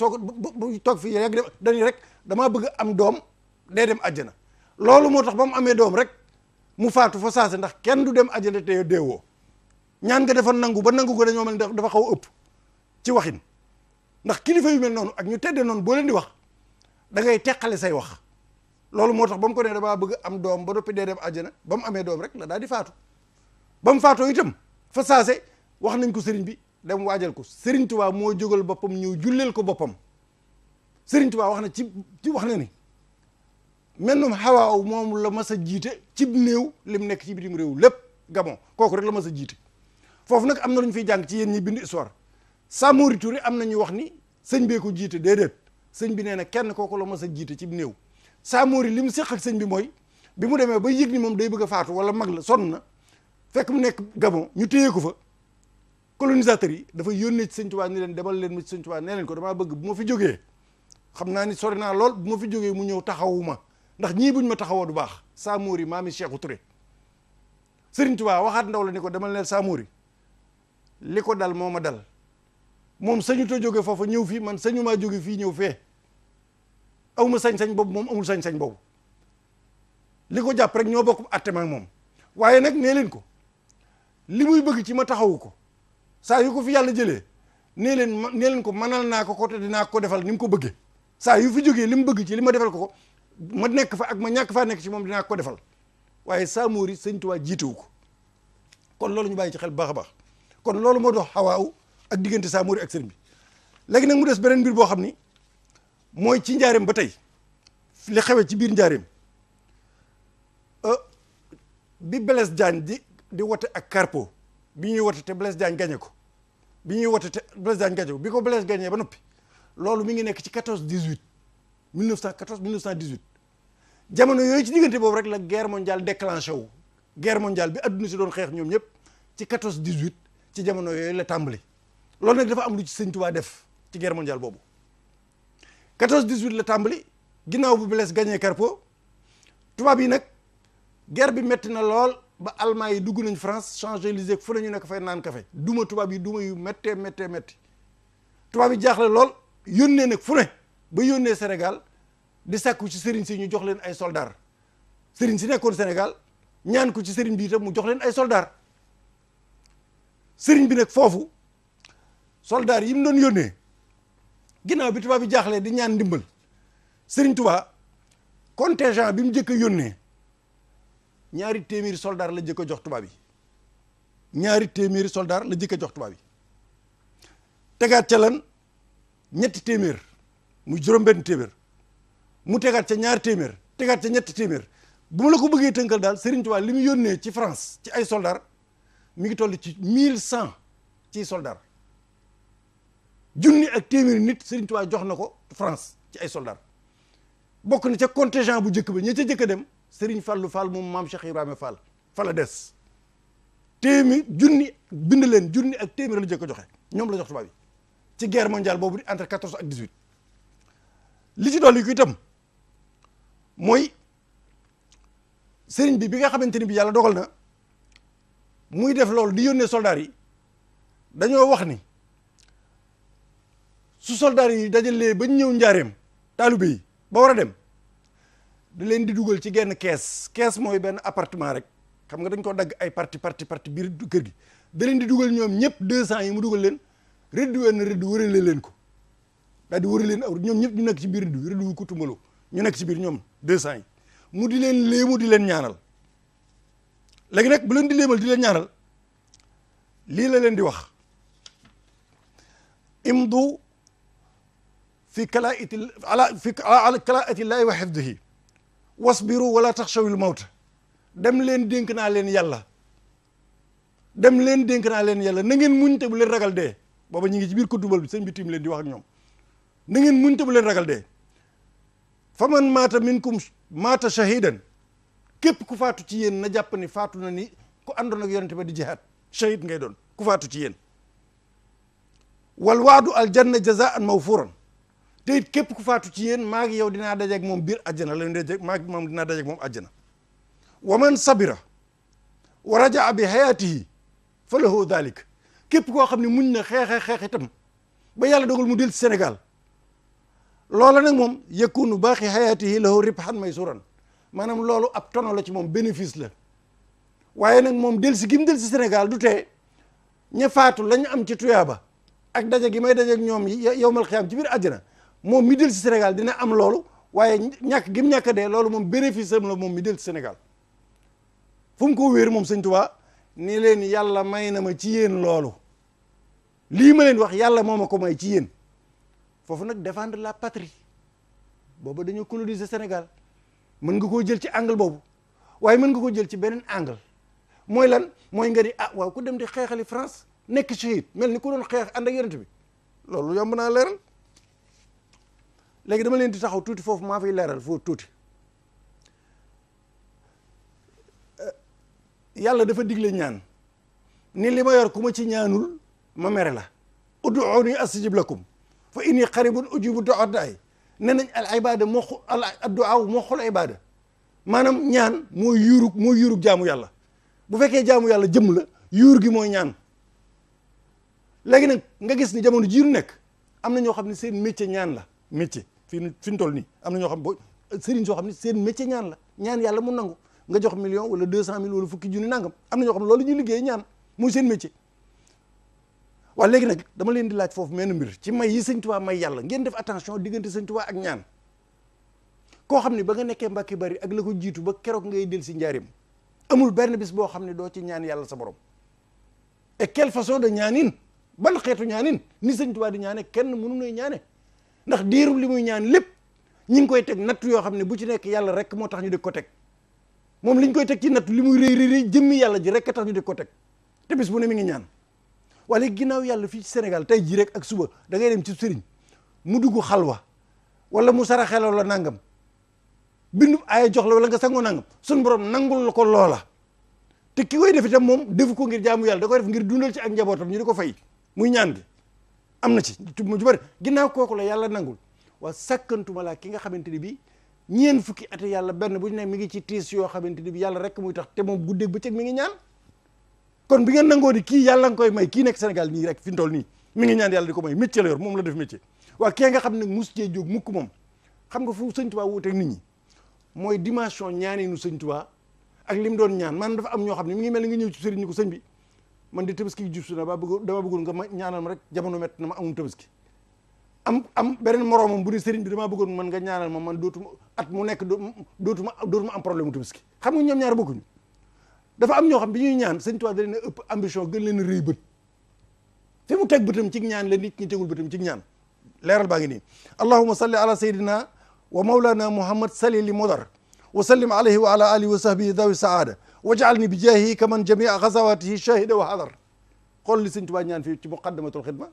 toog fii yàgg dañuy rek damaa bëgg am doom dee dem àjjana loolu moo tax ba mu amee doom rek mu faatu fa saase ndax kenn du dem àjjana te deewoo ñaan nga dafa nangu ba nangu ko dañoo mel dafa xaw a ëpp ci waxin ndax kilifa yu mel noonu ak ñu tedde noonu boo leen di wax da ngay teqale say wax loolu moo tax ba mu ko ne damaa bëgg am doom ba noppi dee dem àjjana ba mu amee doom rek la daal di faatu ba mu faatoo itam fa saase wax nañ ko sëriñ bi dem waajal ko Sëriñ Tuubaa moo jógal boppam ñëw julleel ko boppam Sëriñ Tuubaa wax na ci wax na ni mennum xawaaw moom la mas a jiite cib néew lim nekk ci bitim réew lépp Gabon kooku rek la mas a jiite foofu nag am na lu ñu fiy jàng ci yéen ñi bind histoire Samori Touré am na ñu wax ni sëñ bee ko jiite déedéet sëñ bi nee na kenn kooku la mas a jiite cib néew Samori li mu séq ak sëñ bi mooy bi mu demee ba yëg ni moom day bëgg a faatu wala mag la sonn na fekk mu nekk Gabon ñu téye ko fa colonisateurs yi dafa yónnee ci sëñ Tuubaa ni leen demal leen ma ci sëñ Tuubaa nee leen ko damaa bëgg bu ma fi jógee xam naa ni sori naa lool bu ma fi jógee mu ñëw taxawuma ndax ñii buñ ma taxawoo du baax Samori maami Cheikhou Touré Sëriñ Tuubaa waxaat ndaw la ni ko demal leen Samori li ko dal moo ma dal moom sañu ta jóge foofa ñëw fii man sañu maa jóge fii ñëw fee aw ma sañ-sañ boobu moom amul sañ-sañ boobu li ko jàpp rek ñoo bokk attema ak moom waaye nag nee leen ko li muy bëgg ci ma taxawu ko saa yu ko fi yàlla jëlee nee leen ko mënal naa ko te dinaa ko defal ni mu ko bëggee saa yu fi jógee li mu bëgg ci li ma defal ko ma nekk fa ak ma ñàkk faa nekk ci moom dinaa ko defal waaye Samori sëñ Tuubaa jiitewu ko kon loolu ñu bàyyi ci xel bu baax a baax kon loolu moo dox xawaaw ak diggante Samori ak sëriñ bi léegi nag mu des beneen mbir boo xam ni mooy ci njaareem ba tey li xewee ci biir njaareem bi Blaise Diagne di wote ak Carpo bi ñuy wote te Blaise Diagne gagné ko bi ñuy wote te Blaise Diagne gagné ko bi ko Blaise gagné ba noppi loolu mi ngi nekk ci 14-18 1918 jamono yooyu ci diggante boobu rek la guerre mondiale déclenché wu guerre mondiale bi adduna si doon xeex ñoom ñëpp ci 14-18 ci jamono yooyu la tàmbali loolu nag dafa am lu ci sëñ Tuubaa def ci guerre mondiale boobu 14-18 la tàmbali ginnaaw bu Blaise gagné Carpo tubaab yi nag guerre bi metti na lool ba Allemand yi dugg nañ France Champs-Élysées fu nañu nekk fay naan café duma tubaab yi duma yu méttee tubaab yi jaaxle lool yónnee nag fu ne ba yónnee Sénégal di sàkku ci sëriñ si ñu jox leen ay soldats sëriñ si nekkoon Sénégal ñaan ko ci sëriñ bi itam mu jox leen ay soldats sëriñ bi nag foofu soldats yi mu doon yónnee ginnaaw bi tubaab yi jaaxlee di ñaan ndimbal sëriñ Tuubaa contingent bi mu njëkk a yónnee 200 soldats la jëkk a jox tubaab yi 200 soldats la jëkk a jox tubaab yi tegaat ca lan 300 muy juróom-benn téeméer mu tegaat ca 200 tegaat ca 300 bu ma la ko bëggee tënkal daal Serigne Touba li mu yónnee ci France ci ay soldats mi ngi toll ci 1100 ci soldats junni ak téeméeri nit Serigne Touba jox na ko France ci ay soldats bokk na ca contingent bu njëkk ba ña ca jëkk a dem Serigne Fallou Fall moom maam Cheikh Ibrahima Fall fa la des junni bind leen junni ak téeméer la jëkk a joxe ñoom la jox tubaab yi ci guerre mondiale boobu di entre 14 ak 18 li ci dolli ko itam mooy Serigne bi nga xamante ni bi yàlla dogal na muy def loolu di yónnee soldats yi dañoo wax ni su soldats yi dajalee ba ñëw njaareem taalibe yi ba war a dem da leen di dugal ci genn kees mooy benn appartement rek xam nga dañ ko dagg ay parti biir kër gi da leen di dugal ñoom ñëpp 200 yi mu dugal leen rëdd wenn rëdd wërale leen ko daal di wërale leen aw ñoom ñëpp ñu nekk ci biir rëdd wu ko tumbaloo ñu nekk ci biir ñoom 200 yi mu di leen léemu di leen ñaanal léegi nag bu leen di léemal di leen ñaanal lii la leen di wax imdu fi kalaa'ati ala kalaa'ati llaahi wa hifdihi wasbiru wala taxshawil mawta dem leen dénk naa leen yàlla na ngeen muñ te bu leen ragal dee booba ñu ngi ci biir kutubal bi sëñ bi tim leen di wax ak ñoom na ngeen muñ te bu leen ragal dee fa man maata minkum maata shahidan képp ku faatu ci yéen na jàpp ni faatu na ni ku àndoon ak yonente ba di jihaad shahid ngay doon ku faatu ci yéen wal waadu aljanna jazaan mawfuran te it képp ku faatu ci yéen maa ngi yow dinaa dajeeg moom biir àjjana la dajeeg maa ngi moom dinaa dajeeg moom àjjana wa man sabira wa rajaa bi hayatihi fa lahu dalik képp koo xam ne muñ na xeex itam ba yàlla dogal mu del ci Sénégal loola nag moom yakunu baaxi hayatihi lahu ribhan maysuran maanaam loolu ab tono la ci moom bénéfice la waaye nag moom del si gim del si Sénégal du tee ña faatu lañu am ci tuyaaba ak daje gi may dajeeg ñoom yowmal xiyaam ci biir àjjana moom mi del si Sénégal dina am loolu waaye ñàkk gi mu ñàkk dee loolu moom bénéfice am la moom mi del Sénégal fu mu ko wéer moom sëñ Tuubaa ni leen yàlla may na ma ci yéen loolu lii ma leen wax yàlla moo ma ko may ci yéen foofu nag défendre la patrie booba dañoo coloniser Sénégal mën nga koo jël ci angle boobu waaye mën nga ko jël ci beneen angle mooy lan mooy nga di waaw ku dem di xeexali France nekk shahid mel ni ku doon xeex ànd ak yonent bi loolu yomb naa leeral léegi dama leen di taxaw tuuti foofu maa fiy leeral foofu tuuti yàlla dafa digle ñaan ni li ma yor ku ma ci ñaanul ma mere la ud'uuni astajib lakum fa inni qaribun ujibu du'aat daay ne nañ al ibada moo al addu'a moo xol ibada maanaam ñaan mooy yuurug jaamu yàlla bu fekkee jaamu yàlla jëmm la yuur gi mooy ñaan léegi nag nga gis ni jamono jii nu nekk am na ñoo xam ne seen métier ñaan la métier fi ñu toll nii am na ñoo xam boo sëriñ soo xam ne seen métier ñaan la ñaan yàlla mu nangu nga jox million wala 200 000 wala fukki junni nangam am na ñoo xam ne loolu ñuy liggéey ñaan muy seen métier waaw léegi nag dama leen di laaj foofu menn mbir ci may yi sëñ Tuubaa may yàlla ngeen def attention diggante sëñ Tuubaa ak ñaan koo xam ne ba nga nekkee Mbàkke Bari ak la ko jiitu ba keroog ngay del si njaarim amul benn bis boo xam ne doo ci ñaan yàlla sa borom et quelle façon de ñaanin ban xeetu ñaanin ni sëñ Tuubaa di ñaane kenn mënu nay ñaane ndax diiru li muy ñaan lépp ñi ngi koy teg nattu yoo xam ne bu ci nekk yàlla rek moo tax ñu di ko teg moom liñ koy teg ci nattu li muy rëy jëmmi yàlla ji rek a tax ñu di ko teg te bis bu ne mi ngi ñaan wala ginnaaw yàlla fii ci Sénégal tey jii rek ak suba da ngay dem ci sëriñ mu dugg xalwa wala mu saraxeloo la nangam bindu ay jox la wala nga sangoo nangam sun borom nangul ko loola te ki koy def itam moom defu ko ngir jaamu yàlla da koy def ngir dundal ci ak njabootam ñu di ko fay muy ñaan gi am na ci mu ju bëri ginnaaw kooku la yàlla nangul waa sàkkantuma laa ki nga xamante ni bi ñeen fukki ati yàlla benn bu ñu ne mi ngi ci tiis yoo xamante ni bi yàlla rek muy tax te moom guddeeg bëccëg mi ngi ñaan kon bi ngeen nangoo di kii yàlla nga koy may kii nekk Sénégal nii rek fi mu toll nii mi ngi ñaan yàlla di ko may métier la yor moom la def métier waa kii nga xam ne mus cee jóg mukk moom xam nga fu sëñ Tuubaa wuuteeg nit ñi mooy dimension ñaaninu sëñ Tuubaa ak li mu doon ñaan maanaam dafa am ñoo xam ne mi ngi mel ni nga ñëw ci sëriñ ñi ko sëñ bi man di tabaski jub su na dama bëggoon nga ma ñaanal ma rek jamono mett na ma amum tabaski am beneen moroomam bu ne sëriñ bi damaa bëggoon man nga ñaanal ma man dootuma at mu nekk dootuma am problème mu tabaski xam nga ñoom ñaar bokkuñu dafa am ñoo xam bi ñuy ñaan sëñ Tuubaa da leen a ëpp ambition gën leen a rëy bët fi mu teg bëtam ci ñaan la nit ñi tegul bëtam ci ñaan leeral baa ngi nii allahumma salli ala sayyidina wa mawlana muhammad sali li modar wa sallim alayhi wa ala alihi wa sahbihi dawi saada waj'alni bi jaahihi kaman jamia ghazawatihi shahida wa hadar xool li sëñ Tuubaa ñaan fii ci muqaddamatul xidma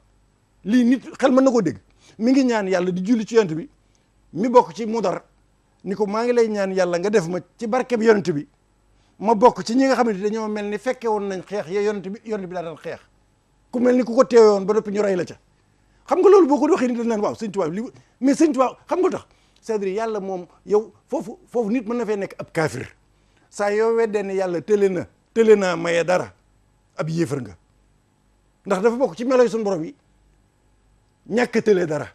lii nit xel mën na koo dégg mi ngi ñaan yàlla di julli ci yonent bi mi bokk ci mudar ni ko maa ngi lay ñaan yàlla nga def ma ci barke bi yonent bi ma bokk ci ñi nga xamante dañoo mel ni fekke woon nañ xeex ya yonent bi daa daan xeex ku mel ni ku ko teewoon ba noppi ñu rey la ca xam nga loolu boo ko waxee ni dañ naan waaw sëñ Tuubaa li mais sëñ Tuubaa xam nga tax c'est-à-dire yàlla moom yow foofu nit mën na fee nekk ab kaafir saa yoo weddee ne yàlla tële naa maye dara ab yéefar nga ndax dafa bokk ci meloy suñu borom yi ñàkk tële dara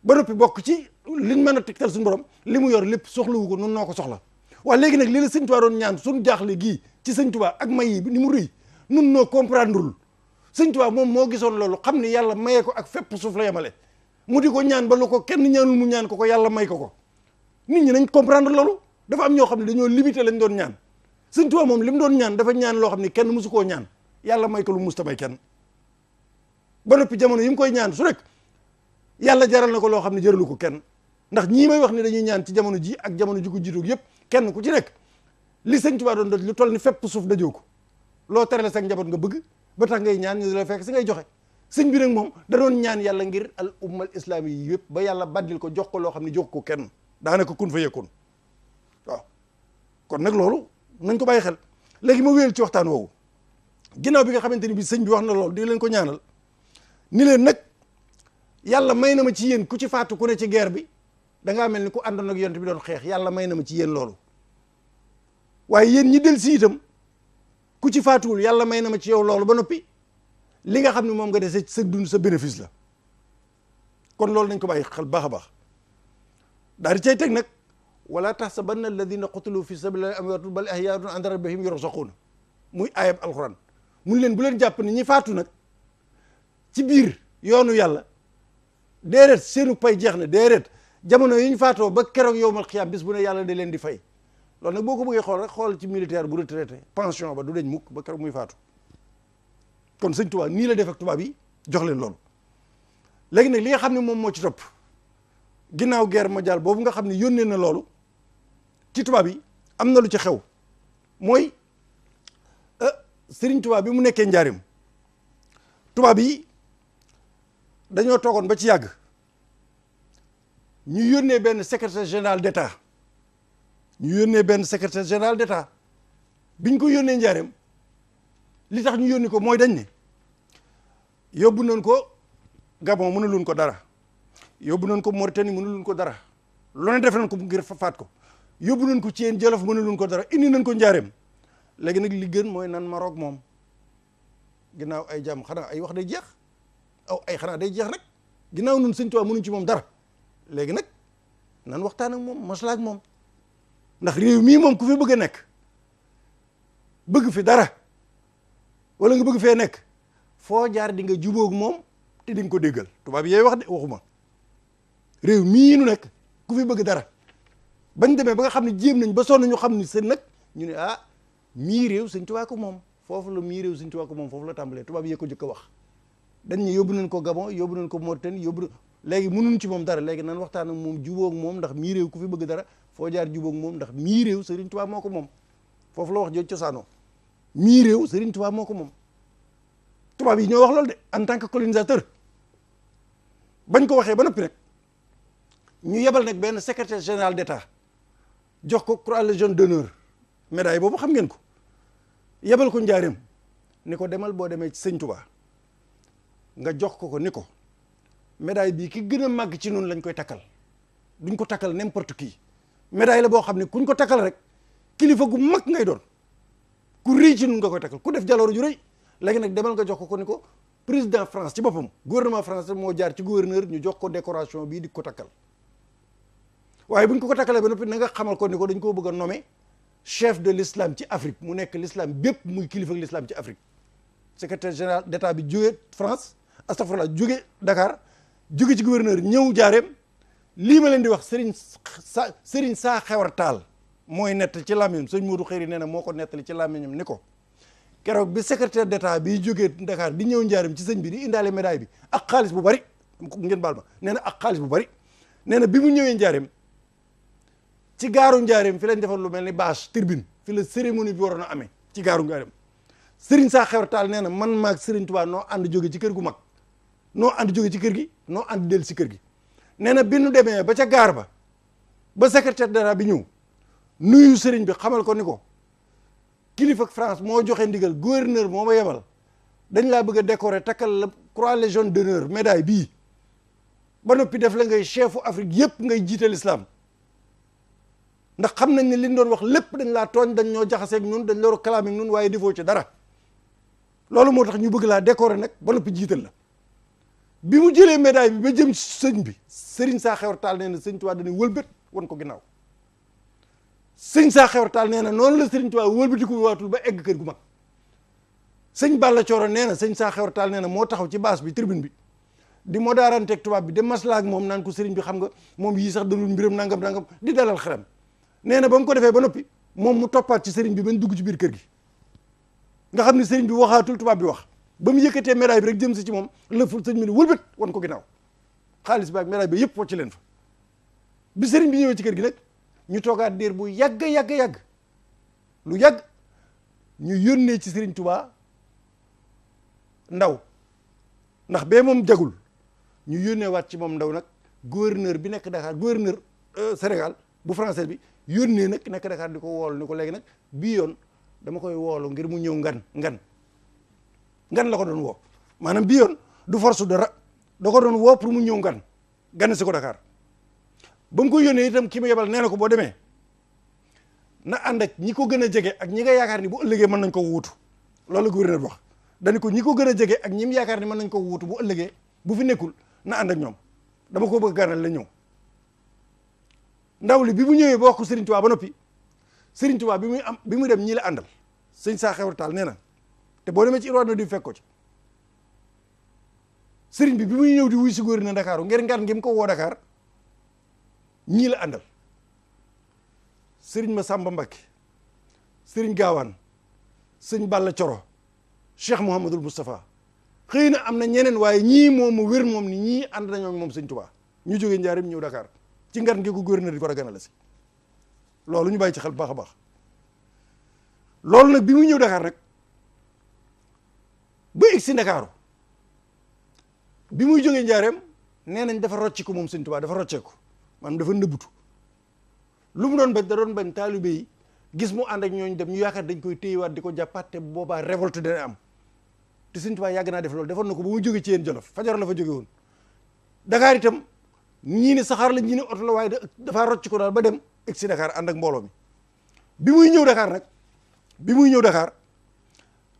ba noppi bokk ci liñ mën a tegtal suñu borom li mu yor lépp soxlawu ko nun noo ko soxla waaye léegi nag li la sëñ Tuubaa doon ñaan suñu jaaxle gii ci sëñ Tuubaa ak may yi ni mu rëy nun noo comprendreul sëñ Tuubaa moom moo gisoon loolu xam ni yàlla mayee ko ak fépp suuf la yemale mu di ko ñaan ba lu ko kenn ñaanul mu ñaan ko yàlla may ko nit ñi nañ comprendre loolu dafa am ñoo xam ne dañoo limité lañ doon ñaan sëñ Tuubaa moom li mu doon ñaan dafa ñaan loo xam ne kenn musu koo ñaan yàlla may ko lu musta may kenn ba noppi jamono yi mu koy ñaan su rek yàlla jaral na ko loo xam ne jaralu ko kenn ndax ñii may wax ni dañuy ñaan ci jamono ji ak jamono ji ko jiitu yëpp kenn ku ci nekk li sëñ Tuubaa doon doj lu toll ni fépp suuf dajoo ko loo terale sa njaboot nga bëgg ba tax ngay ñaan ñu la fekk si ngay joxe sëñ bi nag moom da doon ñaan yàlla ngir al ummal islami yi yëpp ba yàlla baddil ko jox ko loo xam ne jox ko kenn daanaka kun fa yekkoon waaw kon nag loolu nañ ko bàyyi xel léegi ma wéyal ci waxtaan woowu ginnaaw bi nga xamante ni bi sëñ bi wax na loolu di leen ko ñaanal ni leen nag yàlla may na ma ci yéen ku ci faatu ku ne ci guerre bi da ngaa mel ni ku àndoon ak yonent bi doon xeex yàlla may na ma ci yéen loolu waaye yéen ñi del si itam ku ci faatuwul yàlla may na ma ci yow loolu ba noppi li nga xam ne moom nga dese sa dund sa bénéfice la kon loolu nañ ko bàyyi xel baax a baax daal di cay teg nag wala tahsabanna alladina qutilu fi sabilillahi amwaatun bal ahyaa'un inda rabbihim yarzuquun muy ayab alquran mun leen bu leen jàpp ni ñi faatu nag ci biir yoonu yàlla déedéet seenu pay jeex na déedéet jamono yi ñu faatoo ba keroog yowmal xiyaam bis bu ne yàlla da leen di fay loolu nag boo ko bëggee xool rek xool ci militaire bu retraité pension ba du deñ mukk ba keroog muy faatu kon sëñ Tuubaa nii la def ak tubaab yi jox leen loolu léegi nag li nga xam ne moom moo ci topp ginnaaw guerre mondiale boobu nga xam ne yónnee na loolu ci tubaab yi am na lu ci xew mooy Sëriñ Tuubaa bi mu nekkee njaarim tubaab yi dañoo toogoon ba ci yàgg ñu yónnee benn secrétaire général d'État biñ ko yónnee njaarim li tax ñu yónni ko mooy dañ ne yóbbu nañ ko Gabon mënuluñ ko dara yóbbu nañ ko Mauritanie mënuluñ ko dara lu ne def nañ ko ngir faat ko yóbbu nañ ko Thiène Jolof mënuluñ ko dara indi nañ ko njaareem léegi nag li gën mooy nan Maroc moom ginnaaw ay jàmm xanaa ay wax day jeex ay xanaa day jeex rek ginnaaw nun Sëñ Tuubaa mënuñ ci moom dara léegi nag nan waxtaan ak moom maslaa ak moom ndax réew mii moom ku fi bëgg a nekk bëgg fi dara wala nga bëgg fee nekk foo jaar di nga jubóog moom te di nga ko déggal tubaab yi wax de waxuma réew mii nu nekk ku fi bëgg dara bañ demee ba nga xam ne jéem nañ ba sonn ñu xam ni seen nag ñu ne mii réew Sëñ Tuubaa ko moom foofu la mii réew Sëñ Tuubaa ko moom foofu la tàmbalee tubaab yee ko jëkk a wax dañ ne yóbbu nañ ko Gabon yóbbu nañ ko Mauritanie léegi mënuñ ci moom dara léegi nan waxtaan ak moom jubóog moom ndax mii réew ku fi bëgg dara foo jaar jubóog moom ndax mii réew Sëriñ Tuubaa moo ko moom foofu la wax jooju cosaanoo mii réew Sëriñ Tuubaa moo ko moom tubaab yi ñoo wax loolu de en tant que colonisateur bañ ko waxee ba noppi rek ñu yebal nag benn secrétaire général d'État jox ko croix légion d'honneur médaille boobu xam ngeen ko yebal ko njaareem ni ko demal boo demee ci Sëñ Tuubaa nga jox ko ni ko médaille bii ki gën a màgg ci noonu lañ koy takkal duñ ko takkal n'importe qui médaille la boo xam ne kuñ ko takkal rek kilifa gu mag ngay doon ku rëy ci nun nga koy takkal ku def jaloor ju rëy léegi nag demal nga jox ko ni ko président France ci boppam gouvernement français moo jaar ci gouverneur ñu jox ko décoration bii di ko takkal waaye buñ ko takkalee ba noppi na nga xamal ko ni ko dañ koo bëgg a nommer chef de l'islam ci Afrique mu nekk l'islam bépp muy kilifa ak l'islam ci Afrique secrétaire général d'État bi jóge France astafurlah jóge Dakar jóge ci gouverneur ñëw jaareem lii ma leen di wax Serigne Saa Xewar Taal mooy nettali ci làmmiñam sëñ Modou Xëyri nee na moo ko nettali ci làmmiñam ni ko keroog bi secrétaire d'État bi jógee Dakar di ñëw njaareem ci sëñ bi di indaale médaille bi ak xaalis bu bari ngeen baal ma nee na ak xaalis bu bari nee na bi mu ñëwee njaareem ci gaaru njaareem fi lañ defal lu mel ni bâche tribune fi la cérémonie bi waroon a amee ci gaaru njaareem Serigne Saa Xewar Taal nee na man maag Serigne Touba noo ànd jóge ci kër gu mag noo ànd jóge ci kër gi noo ànd del si kër gi nee na bi nu demee ba ca gaar ba secrétaire d'État bi ñëw nuyu Serigne bi xamal ko ni ko kilifa France moo joxe ndigal gouverneur moo ma yebal dañ laa bëgg a décorer takkal la croix légion d'honneur médaille bii ba noppi def la ngay chefu Afrique yëpp ngay jiite l'islam ndax xam nañ ne liñ doon wax lépp dañ laa tooñ dañ ñoo jaxaseeg ñun dañ loolu kalaam ak ñun waaye defoo ci dara loolu moo tax ñu bëgg laa décorer nag ba noppi jiital la bi mu jëlee médaille bi ba jëm sëñ bi Serigne Saa Xewar Taal nee na Sëñ Tuubaa dañuy wëlbët wan ko ginnaaw sëñ Saa Xewar Taal nee na noonu la Serigne Touba wëlbatiku waatul ba egg kër gu mag sëñ Balla Cooro nee na sëñ Saa Xewar Taal nee na moo taxaw ci bâche bi tribune bi di moo daaranteeg tubaab bi de maslaa ak moom naan ko Serigne bi xam nga moom yii sax dalul mbiram nangam di dalal xelam nee na ba mu ko defee ba noppi moom mu toppaat ci Serigne bi bañ dugg ci biir kër gi nga xam ne Serigne bi waxaatul tubaab bi wax ba mu yëkkatee médaille bi rek jëm si ci moom lëful sëñ bi ne wëlbët wan ko ginnaaw xaalis bi ak médaille bi yëpp wocc leen fa bi Serigne bi ñëwee ci kër gi nag ñu toogaat diir bu yàgg lu yàgg ñu yónnee ci Serigne Touba ndaw ndax bee moom jagul ñu yónnee waat ci moom ndaw nag gouverneur bi nekk Dakar gouverneur Sénégal bu français bi yónnee nag nekk Dakar di ko woolu ni ko léegi nag bii yoon dama koy woolu ngir mu ñëw ngan la ko doon woo maanaam bii yoon du force dara da ko doon woo pour mu ñëw gan si ko Dakar ba mu ko yónnee itam ki ma yebal nee na ko boo demee na ànd ak ñi ko gën a jege ak ñi nga yaakaar ni bu ëllëgee mën nañ ko wuutu loolu la gouverneur bi wax dañu ko ñi ko gën a jege ak ñi mu yaakaar ni mën nañ ko wuutu bu ëllëgee bu fi nekkul na ànd ak ñoom dama ko bëgg ganal la ñëw ndaw li bi mu ñëwee ba wax ko Serigne Touba ba noppi Serigne Touba bi muy dem ñii la àndal sëñ Saa Xewar Taal nee na te boo demee ci Irwa na di fekk ko ci Serigne bi muy ñëw di wuy si gouverneur Dakar ngir ngan ngi mu ko woo Dakar ñii la àndal sëriñ Massamba Mbacké sëriñ Gaawaan sëñ Balla Coro Cheikh Mouhamadul Moustapha xëy na am na ñeneen waaye ñii moom mu wér moom ni ñii ànd nañoo moom sëñ Tuubaa ñu jógee Njaaréem ñëw Dakar ci ngan gi ko gouverneur di ko ganale si loolu ñu bàyyi ci xel baax a baax loolu nag bi muy ñëw Dakar nag ba egg si Ndakaaru bi muy jógee Njaaréem nee nañ dafa rocci ko moom sëñ Tuubaa dafa rocceeku maanaam dafa nëbbutu lu mu doon bañ da doon bañ taalibe yi gis mu ànd ak ñooñu dem ñu yaakaar dañ koy téyewaat di ko jàppaat te boobaa révolte dina am te sëñ Tuubaa yàgg naa def loolu defoon na ko ba mu jóge ci yéen Jolof Fajar la fa jóge woon Dakar itam ñii ne saxaar la ñii ne oto la waaye dafa rocc ko daal ba dem egg si Dakar ànd ak mbooloo mi bi muy ñëw Dakar nag bi muy ñëw Dakar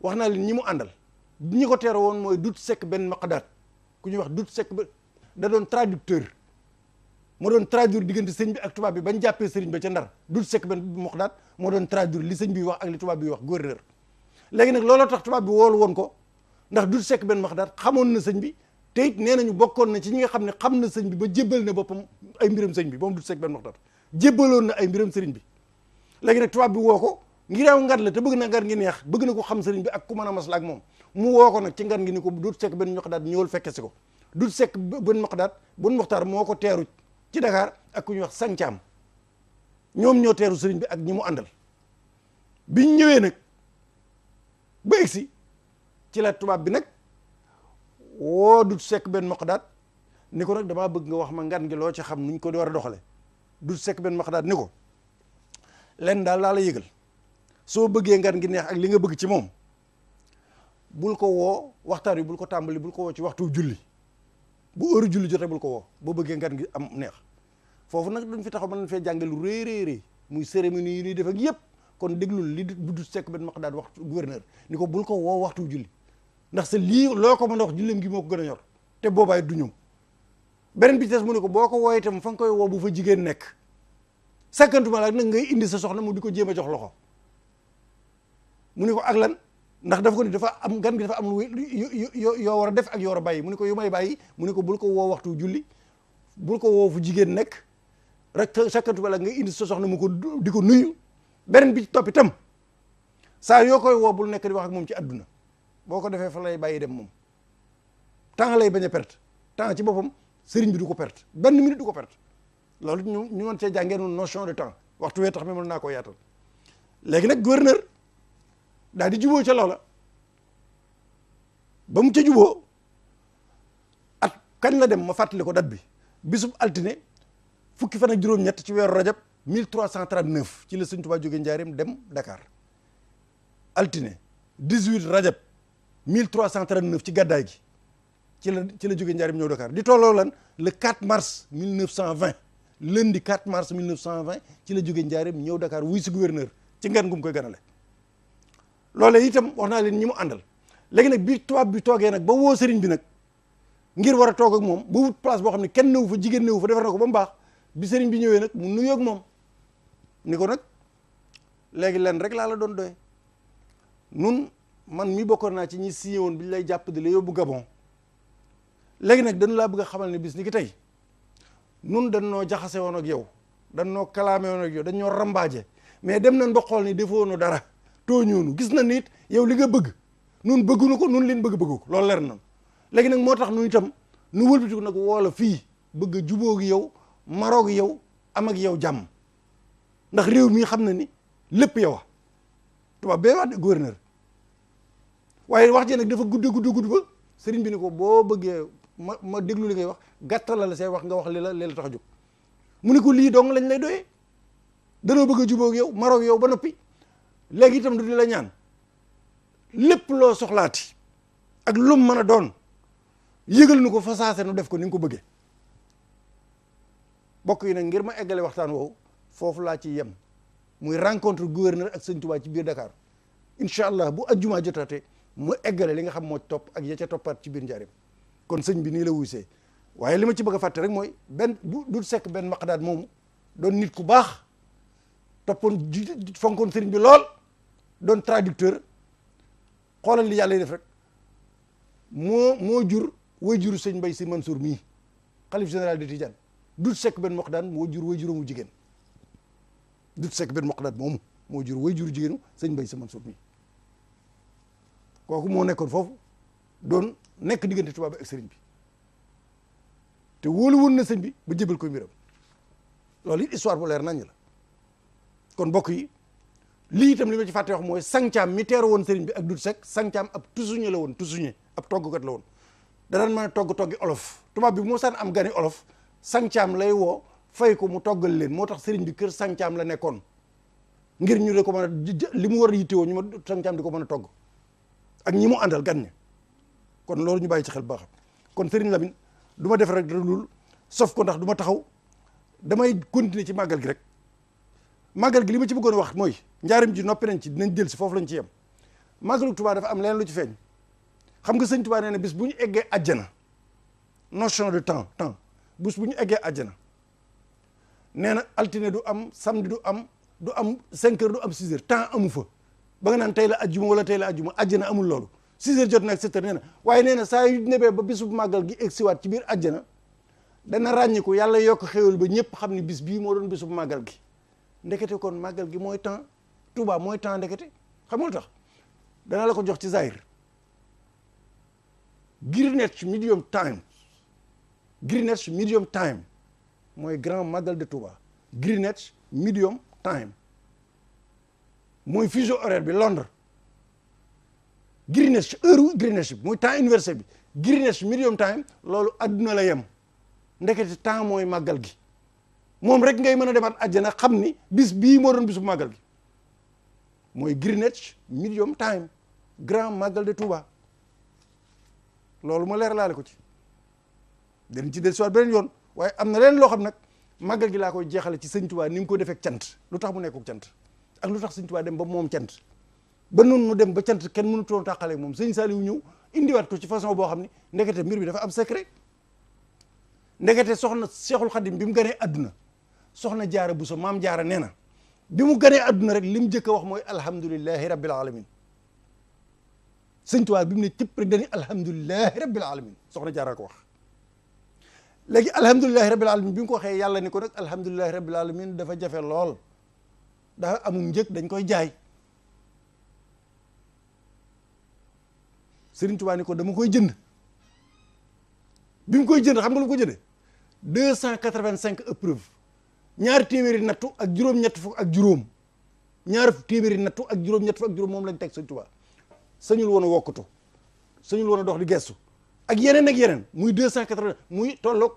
wax naa leen ñi mu àndal ñi ko teero woon mooy Dut Sekk benn Maqdaat ku ñuy wax Dut Sekk ba da doon traducteur moo doon traduire diggante sëñ bi ak tubaab bi bañ jàppee sëriñ ba ca Ndar Dut Sekk benn Maqdaat moo doon traduire li sëñ bi wax ak li tubaab bi wax gouverneur léegi nag looloo tax tubaab bi woolu woon ko ndax Dut Sekk benn Maqdaat xamoon na sëñ bi te it nee nañu bokkoon na ci ñi nga xam ne xam na sëñ bi ba jébbal na boppam ay mbiram sëñ bi moom Dut Sekk benn Maqdaat jébbaloon na ay mbiram sëriñ bi léegi nag tubaab bi woo ko ngir aw ngan la te bëgg na ngan ngi neex bëgg na ko xam sëriñ bi ak ku mën a masla ak moom mu woo ko nag ci ngan gi ni ko Dut Sekk benn Maqdaat ñëwal fekke si ko Dut Sekk benn Maqdaat bun Muxtaar moo ko teeru ci Dakar ak ku ñuy wax Sàncaam ñoom ñoo teeru sëriñ bi ak ñi mu àndal biñ ñëwee nag ba egsi ci la tubaab bi nag woo Dut Sekk benn Maqdaat ni ko nag damaa bëgg nga wax ma ngan gi loo ci xam nuñ ko war a doxale Dut Sekk benn Maqdaat ni ko len daal laa la yëgal soo bëggee ngan gi neex ak li nga bëgg ci moom bul ko woo waxtaan wi bul ko tàmbali bul ko woo ci waxtu julli bu heure julli jotee bul ko woo boo bëggee ngan gi am neex foofu nag dañ fi taxaw mën nañ fee jànge lu rëy muy cérémonie yi ñuy def ak yëpp kon déglul li bu Dut Sekk benn Maqdaat waxtu gouverneur ni ko bul ko woo waxtu julli ndax sa lii loo ko mën a wax julleem gi moo ko gën a ñor te boobaay du ñëw beneen bi des mu ne ko boo ko woo itam fa nga koy woo bu fa jigéen nekk sakkantuma la nag ngay indi sa soxna mu di ko jéem a jox loxo mu ne ko ak lan ndax dafa ko ni dafa am gan gi dafa am yoo war a def ak yoo war a bàyyi mu ne ko yu may bàyyi mu ne ko bul ko woo waxtu julli bul ko woo fu jigéen nekk rek sakkantuma la ngay indi sa soxna mu ko di ko nuyu beneen bi topp itam saa yoo koy woo bul nekk di wax ak moom ci àdduna boo ko defee fa lay bàyyi dem moom temps lay bañ a perte temps ci boppam sëriñ bi du ko perte benn minute du ko perte loolu ñu mën cee jàngee noonu notion de temps waxtu wee tax mi mën naa koo yaatal léegi nag gouverneur daal di juboo ca loola ba mu ca juboo at kañ la dem ma fàttali ko date bi bisub altine fukki fan ak juróom-ñett ci weeru rajab 1339 ci la sëñ Tuubaa jógee Njaaréem dem Dakar altine 18 rajab 1339 ci gàddaay gi ci la jógee Njaaréem ñëw Dakar di tolloo lan le 4 mars 1920 lundi 4 mars 1920 ci la jógee Njaaréem ñëw Dakar wuy si gouverneur ci ngan gum koy ganale loolee itam wax naa leen ñi mu àndal léegi nag bi tubaab bi toogee nag ba woo sëriñ bi nag ngir war a toog ak moom ba wut place boo xam ne kenn newu fa jigéen newu fa defar na ko ba mu baax bi sëriñ bi ñëwee nag mu nuyoo ak moom ni ko nag léegi len rek laa la doon doye nun man mi bokkoon naa ci ñi signé woon bi ñu lay jàpp di la yóbbu Gabon léegi nag dañu laa bëgg a xamal ne bis ni ki tey nun dañ noo jaxase woon ak yow dañ noo kalaame woon ak yow dañ ñoo rambaaje mais dem nañ ba xool ni defoonu dara tooñoonu gis na nit yow li nga bëgg nun bëggunu ko nun leen bëgg ko loolu leer na léegi nag moo tax nu itam nu wëlbatiku nag woola fii bëgg a jubóo gi yow maroo gi yow am ak yow jàmm ndax réew mii xam na ni lépp yow a tubaab bee wax de gouverneur waaye wax ji nag dafa gudd ba sëriñ bi ni ko boo bëggee ma déglu li ngay wax gàttal la say wax nga wax li la tax a jóg mu ni ko lii dong lañ lay doyee danoo bëgg a jubóo ak yow maroo ak yow ba noppi léegi itam du di la ñaan lépp loo soxlaati ak lum mën a doon yëgal nu ko fa saase nu def ko ni nga ko bëggee bokk yi nag ngir ma eggale waxtaan woowu foofu laa ci yem muy rencontre gouverneur ak sëñ Tuubaa ci biir Dakar incha allah bu ajjuma jotaate mu eggale li nga xam moo topp ak ya ca toppaat ci biir Njaaréem kon sëñ bi nii la wuysee waaye li ma ci bëgg a fàtte rek mooy bu Dut Sekk benn Maqdaat moomu doon nit ku baax toppoon fonkoon sëriñ bi lool doon traducteur xoolal li yàlla def rek moo jur way juru sëñ Mbay Si Mansour mii xalif général de Tidiane Dut Seck benn Moxdaan moo jur way juróomu jigéen Dut Seck benn Moxdaan moomu moo jur way juru jigéenu sëñ Mbay Sy Mansour mi kooku moo nekkoon foofu doon nekk diggante tubaab bi ak sëriñ bi te wóolu woon na sëñ bi ba jébal koy mbiram loolu it histoire bu leer nañ la kon mbokk yi lii itam li ma ci fàtte wax mooy Sangcaam mi teeru woon sëriñ bi ak Dut Seck Sangcaam ab tusuñe la woon tusuñe ab toggkat la woon danaan mën a toggi olof tubaab bi moo saan am gani olof Sangcaam lay woo fay ko mu toggal leen moo tax sëriñ bi kër Sangcaam la nekkoon ngir ñu de ko mën a li mu war a yittewoo ñu ma Sangcaam di ko mën a togg ak ñi mu àndal gan ñi kon loolu ñu bàyyi ci xel baax kon Serigne Lamine du ma def rek lul sof ko ndax du ma taxaw damay continuer ci màggal gi rek màggal gi li ma ci bëggoon a wax mooy njaarim ji noppi nañ ci dinañ jël si foofu lañ ci yem màggalu Tuubaa dafa am leen lu ci feeñ xam nga sëñ Tuubaa nee na bis bu ñu eggee àjjana notion de temps bis bu ñu eggee àjjana nee na altine du am samedi du am 5 heures du am 6 heures temps amu fa ba nga naan tey la ajjuma wala tey la ajjuma àjjana amul loolu 6 heures jot nag 7 heures nee na waaye nee na saa yu nebee ba bisu màggal gi egsiwaat ci biir àjjana dana ràññiku yàlla yokk xéwal ba ñëpp xam ni bis bii moo doon bisu màggal gi ndekete kon màggal gi mooy temps Touba mooy temps ndekete xam nga lu tax dana la ko jox ci Zahir Greenwich Medium Time mooy grand màggal de Touba Greenwich Medium Time mooy fuseau horaire bi Londres Greenwich bi mooy temps universel bi Greenwich Medium Time loolu adduna la yem ndekete temps mooy màggal gi moom rek ngay mën a demaat àjjana xam ni bis bii moo doon bisu màggal gi mooy Greenwich Medium Time grand màggal de Touba loolu ma leer laale ko ci dañ ci del soit beneen yoon waaye am na leen loo xam nag màggal gi laa koy jeexale ci sëñ Touba ni mu ko defee cant lu tax mu nekkul cant ak lu tax sëñ Touba dem ba moom cant ba noonu mu dem ba cant kenn mënu toon tàqale moom sëñ Saliou ñëw indiwaat ko ci façon boo xam ni ndekete mbir bi dafa am secret ndekete soxna Cheikhul Khadim bi mu ganee adduna soxna Jaara Buso maam Jaara nee na bi mu ganee adduna rek li mu jëkk a wax mooy alhamdulillahi rabbil alamin sëñ Touba bi mu ne cëpp rek dañuy alhamdulillahi rabbil alamin soxna Jaara ko wax léegi alhamdulillahi rabbil alamin bi mu ko waxee yàlla ni ko nag alhamdulillahi rabbil alamin dafa jafe lool dafa amul njëg dañ koy jaay Sëriñ Touba ni ko dama koy jënd bi mu koy jënd xam nga lu ko jënde 285 épreuve ñaari téeméeri nattu ak juróom-ñett fukk ak juróom ñaari téeméeri nattu ak juróom-ñett fukk ak juróom moom lañ teg Sëriñ Touba sañul woon a wokkatu sañul woon a dox di gestu ak yeneen muy 280 muy tolloog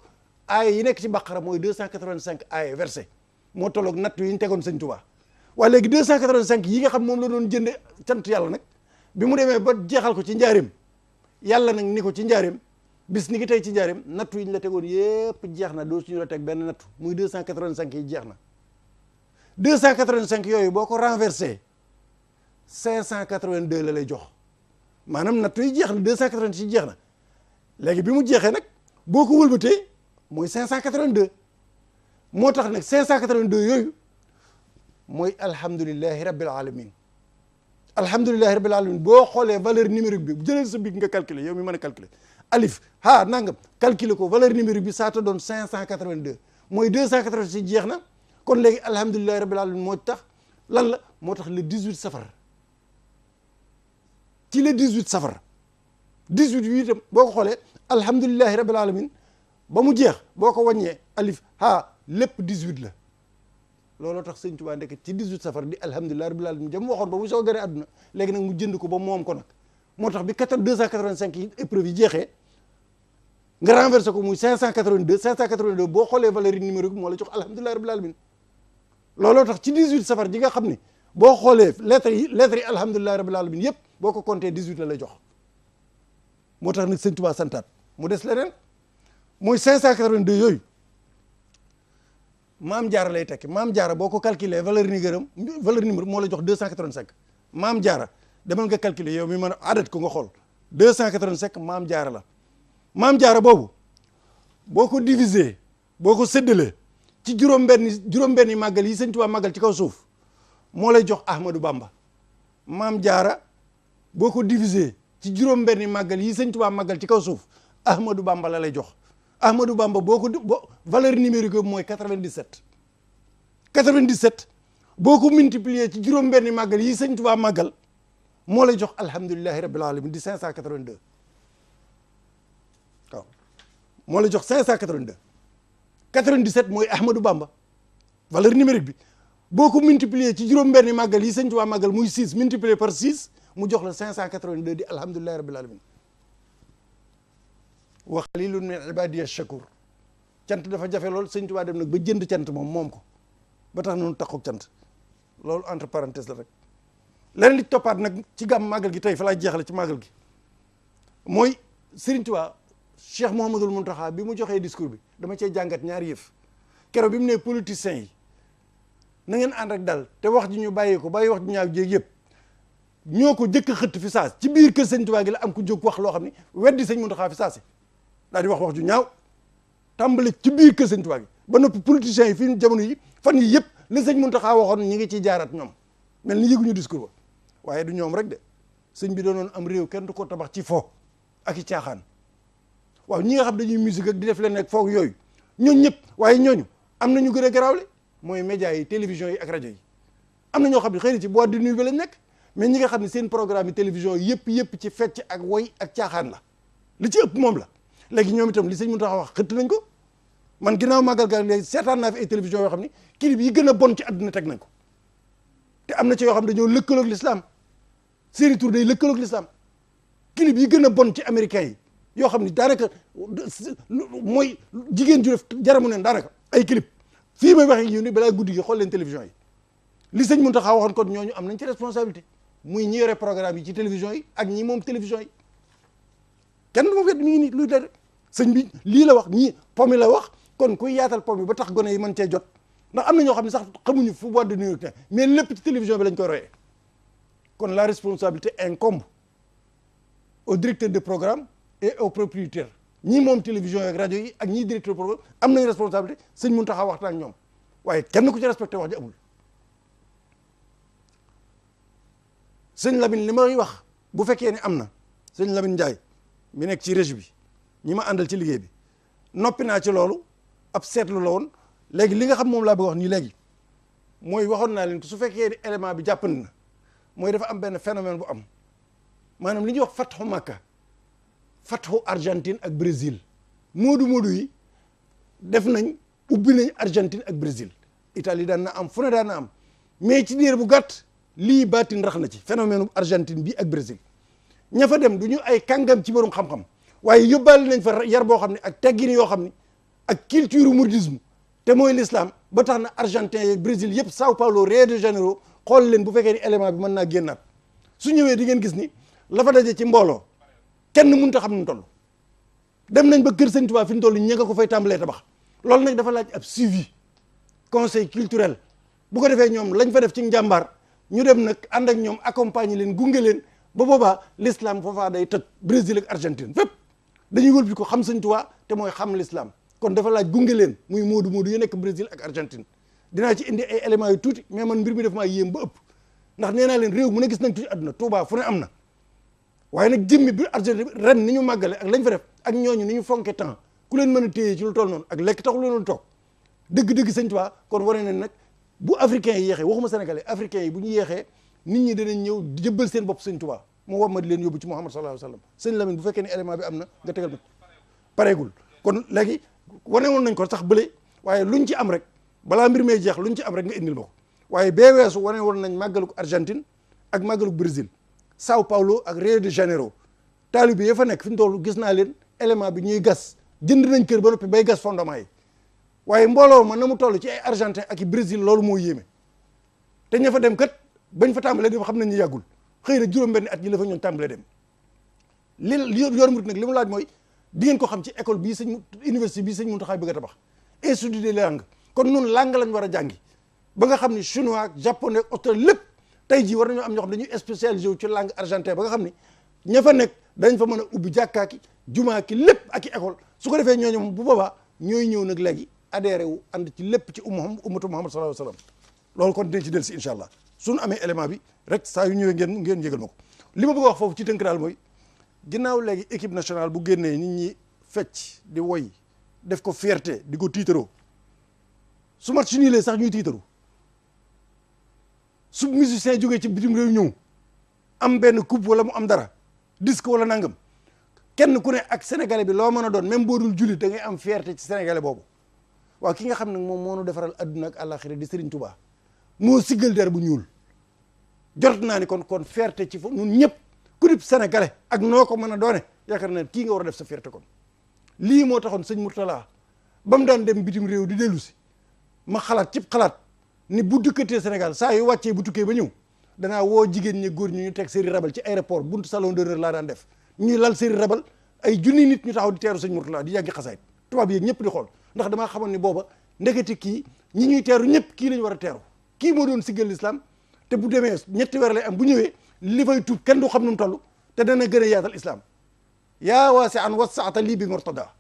aaya yi nekk ci Baqara mooy 285 aaya verset moo tolloog nattu yi ñu tegoon Sëriñ Touba waaye léegi 285 yi nga xam moom la doon jënde cant yàlla nag bi mu demee ba jeexal ko ci njaareem yàlla nag ni ko ci njaareem bis ni ki tey ci njaareem nattu yi ñu la tegoon yépp jeex na doo suñu la teg benn nattu muy 285 yi jeex na 285 yooyu boo ko renversé 582 la lay jox maanaam nattu yi jeex na 286 yi jeex na léegi bi mu jeexee nag boo ko wëlbatee mooy 582 moo tax nag 582 yooyu mooy alhamdulillahi rabbil alamin alhamdulillahi rabbil alamin boo xoolee valeur numérique bi jëlal sa bic nga calculer yow mi mën a calculer alif ha nangam calculer ko valeur numérique bi ça te donne 582 mooy 286 jeex na kon léegi alhamdulillahi rabbil alamin moo tax lan la moo tax le 18 safar ci le 18 safar 18 yu itam boo ko xoolee alhamdulillahi rabbil alamin ba mu jeex boo ko wàññee alif ha lépp 18 la looloo tax sëñ Tuubaa ndekk ci 18 safar di alhamdulillahi rabbil alamin jëm waxoon ba mu soo gënee àdduna léegi nag mu jënd ko ba moom ko nag moo tax bi 285 yi épreuve yi jeexee nga renversé ko muy 582 boo xoolee valeur yi numérique moo la jox alhamdulillahi rabbil alamin looloo tax ci 18 safar ji nga xam ne boo xoolee lettres yi alhamdulillahi rabbil alamin yëpp boo ko compté 18 la lay jox moo tax nag sëñ Tuubaa santaat mu des leneen mooy 582 yooyu maam jaara lay tekki maam jaara boo ko calculer valeur numéro moo la jox 285 maam jaara demal nga calculer yow mi mën a adat ko nga xool 285 maam jaara la maam jaara boobu boo ko diviser boo ko séddalee ci juróom-benni màggal yi sëñ Tuubaa màggal ci kaw suuf moo lay jox Ahmadou Bamba maam jaara boo ko diviser ci juróom-benni màggal yi sëñ Tuubaa màggal ci kaw suuf Ahmadou Bamba la lay jox Ahmadou Bamba boo valeur numérique bi mooy 97 97 boo ko multiplier ci juróom-benni màggal yi sëñ Tuubaa màggal moo lay jox alhamdulilahi rabbil alamin di 582 waaw moo lay jox 582 97 mooy Ahmadou Bamba valeur numérique bi boo ko multiplier ci juróom-benni màggal yi sëñ Tuubaa màggal muy 6 multiplier par 6 mu jox la 582 di alhamdulilahi rabbil alamin wa qalilun min ibadiya shakur cant dafa jafe lool sëñ Tuubaa dem nag ba jënd cant moom ko ba tax noonu taxaw cant loolu entre parenthèse la rek leneen li toppaat nag ci gàmm màggal gi tey fa laa jeexale ci màggal gi mooy Serigne Touba Cheikh Mouhamadoul Mountakha bi mu joxee discours bi dama cee jàngat ñaari yëf keroog bi mu ne politiciens yi na ngeen ànd ak dal te wax ji ñu bàyyi ko bàyyi wax ji ñaaw jéeg yëpp ñoo ko jëkk a xëtt fi saas ci biir kër sëñ Touba gi la am ku jóg wax loo xam ne weddi sëñ Mountakha fi saasi daal di wax ju ñaaw tàmbali ci biir kër sëñ Touba gi ba noppi politiciens yi fii jamono yi fan yi yëpp li sëñ Mountakha waxoon ñi ngi ciy jaarat ñoom mel ni yëguñu discours ba waaye du ñoom rek de sëñ bi doonoon am réew kenn du ko tabax ci fo ak i caaxaan waaw ñi nga xam dañuy musique ak di def leen nekk foog yooyu ñooñu ñëpp waaye ñooñu am na ñu gën a garaawle mooy médias yi télévision yi ak rajo yi am na ñoo xam ne xëy na ci boîte de nuit bi lañ nekk mais ñi nga xam ne seen programme yi télévision yëpp ci fecc ak woy ak caaxaan la li ci ëpp moom la léegi ñoom itam li sëñ Mountakha wax xëtt nañ ko man ginnaaw màggal ga léegi seetaan naa fi ay télévision yoo xam ne clip yi gën a bon ci àdduna teg nañ ko te am na ci yoo xam ne dañoo lëkkaloog l'islam série tour day lëkkaloog l'islam clip yi gën a bon ci américains yi yoo xam ne daanaka mooy jigéen ju def jaramu neen daanaka ay clip fii may waxee ñu ni balaa guddi gi xool leen télévision yi li sëñ Mountakha waxoon kon ñooñu am nañ ci responsabilité muy ñi yore programme yi ci télévision yi ak ñi moom télévision yi kenn du ma wet mi ngi nii luy dara sëñ bi lii la wax ñii pomi la wax kon kuy yaatal pomi ba tax gone yi mën cee jot ndax am na ñoo xam ne sax xamuñu fu boîte de nuit mais lépp ci télévision bi lañ koy royee kon la responsabilité incombe au directeur de programme et au propriétaire ñii moom télévision ak rajo yi ak ñii directeur de programme am nañ responsabilité sëñ Mountakha waxtaan ak ñoom waaye kenn ku ci respecté wax ji amul sëñ Lamine li may wax bu fekkee ne am na sëñ Lamine Ndiaye mi nekk ci régie bi ñi ma àndal ci liggéey bi noppi naa ci loolu ab seetlu la woon léegi li nga xam moom laa bëgg wax nii léegi mooy waxoon naa leen su fekkee ne élément bi jàppandi na mooy dafa am benn phénomène bu am maanaam li ñuy wax fatxu Makka fatxu Argentine ak Brésil moodu yi def nañ ubbi nañ Argentine ak Brésil Italie daan na am fu ne daan na am mais ci diir bu gàtt lii baatin rax na ci phénomène Argentine bi ak Brésil ña fa dem du ñu ay kàngam ci borom xam-xam waaye yóbbaale nañ fa yar boo xam ne ak teggin yoo xam ne ak culture mouridisme te mooy l'islam ba tax na Argentin yeeg Brésil yëpp Sao Paulo Rio de Janeiro xool leen bu fekkee ni élément bi mën naa génnaat su ñëwee di ngeen gis ni la fa daje ci mbooloo kenn mënut a xam nu mu toll dem nañ ba kër Sëñ Tuubaa fi mu toll ña nga ko fay tàmbalee tabax loolu nag dafa laaj ab suivi conseil culturel bu ko defee ñoom lañ fa def ci njàmbaar ñu dem nag ànd ak ñoom accompagner leen gunge leen ba boobaa l'islam foofaa day toj Brésil ak Argentine fépp dañuy wëlbati ko xam Sëñ Tuubaa te mooy xam l'islam kon dafa laaj gunge leen muy moodu yu nekk Brésil ak Argentine dinaa ci indi ay éléments yu tuuti mais man mbir mi def maa yéem ba ëpp ndax nee naa leen réew mu ne gis nañ tuuti àdduna Touba fu ne am na waaye nag jëmmi bi Argentine ren ni ñu màggale ak lañ fa def ak ñooñu ni ñu fonke temps ku leen mën a téye ci lu toll noonu ak lekk taxul leen toog dëgg-dëgg Sëñ Tuubaa kon wane ne nag bu africains yi yéexee waxuma sénégalais africains yi bu ñu yéexee nit ñi danañ ñëw jëbbal seen bopp Sëñ Tuubaa mu war ma di leen yóbbu ci Muhammad sallallahu alayhi wa sallam sëñ Lamine bu fekkee ne élément bi am na nga tegal ma pareegul kon léegi wane woon nañ ko sax bële waaye luñ ci am rek balaa mbir mee jeex luñ ci am rek nga indil ma ko waaye bee weesu wane woon nañ màggaluk Argentine ak màggaluk Brésil Sao Paulo ak Rio de Janeiro taalibe ya fa nekk fi mu toll gis naa leen élément bi ñuy gas jënd nañ kër ba noppi bay gas fondement yi waaye mbooloo ma na mu toll ci ay Argentin ak i Brésil loolu moo yéeme te ña fa dem kat bañ fa tàmbalee dem xam nañ ñu yàggul xëy na juróom-benni at ñi la fa ñoon tàmbalee dem li yoonu murid nag li mu laaj mooy di ngeen ko xam ci école bii sëñ université bii sëñ Mountakha bëgg a tabax institut des langues kon nun langue lañ war a jàngi ba nga xam ni chinois ak japonais australien lépp tey jii war nañoo am ñoo xam dañuy spécialisé wu ci langue argentin ba nga xam ni ña fa nekk dañ fa mën a ubbi jàkkaaki jumaa ki lépp ak i école su ko defee ñooñu moom bu boobaa ñooy ñëw nag léegi adhéré wu ànd ci lépp ci ummatu Muhammad sallallahu alayhi wa sallam loolu kon dinañ ci dellu si incha allah suñu amee élément bi rek saa yu ñëwee ngeen yëgal ma ko li ma bëgg a wax foofu ci tënk daal mooy ginnaaw léegi équipe nationale bu génnee nit ñi fecc di woy def ko fierté di ko tiitaroo su match nii lee sax ñuy tiitaru su musicien jógee ci bitim réew ñëw am benn coupe wala mu am dara disque wala nangam kenn ku ne ak sénégalais bi loo mën a doon même boo dul jullit da ngay am fierté ci sénégalais boobu waaw ki nga xam nag moom moo nu defaral adduna ak àllaaxira di Serigne Touba moo siggal der bu ñuul jot naa ni kon fierté ci foofu ñun ñëpp ku dib sénégalais ak noo ko mën a doone yaakaar naa kii nga war a def sa fierté kon lii moo taxoon sëñ Mourtala ba mu daan dem bitim réew di dellu si ma xalaat cib xalaat ni bu dukkatee Sénégal saa yu wàccee bu tukkee ba ñëw danaa woo jigéen ñi góor ñi ñu teg série rabal ci aéroport buntu salon d'honneur laa daan def ñuy lal série rabal ay junni nit ñu taxaw di teeru sëñ Mourtala di yàggi xasaayit tubaab yi ñëpp di xool ndax damaa xamoon ni booba ndekete kii ñi ñuy teeru ñëpp kii lañu war a teeru kii moo doon siggal l'islam te bu demee ñetti weer lay am bu ñëwee li fay tuub kenn du xam nu mu toll te dana gën a yaatal islam yaa waasi an wasaata lii bi Mourtada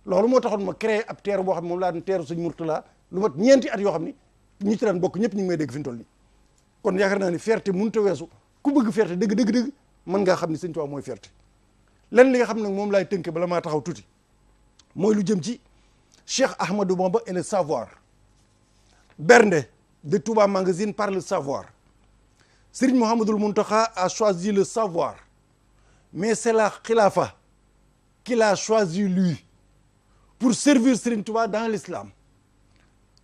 loolu moo taxoon ma créé ab teeru boo xam ne moom laa doon teeru sëñ Mourtala lu mat ñeenti at yoo xam ni ñi ci daan bokk ñëpp ñu ngi may dégg fi mu toll nii kon yaakaar naa ni fierté mënut a weesu ku bëgg fierté dëgg mën ngaa xam ni sëñ Tuubaa mooy fierté lenn li nga xam nag moom laay tënke bala maa taxaw tuuti mooy lu jëm ci Cheikh Ahmadou Bamba et le savoir bernde de Touba Magazine par le savoir Serigne Mouhamadoul Mountakha a choisi le savoir mais c'est la khilafa qu'il a choisi lui pour servir Serigne Touba dans l'islam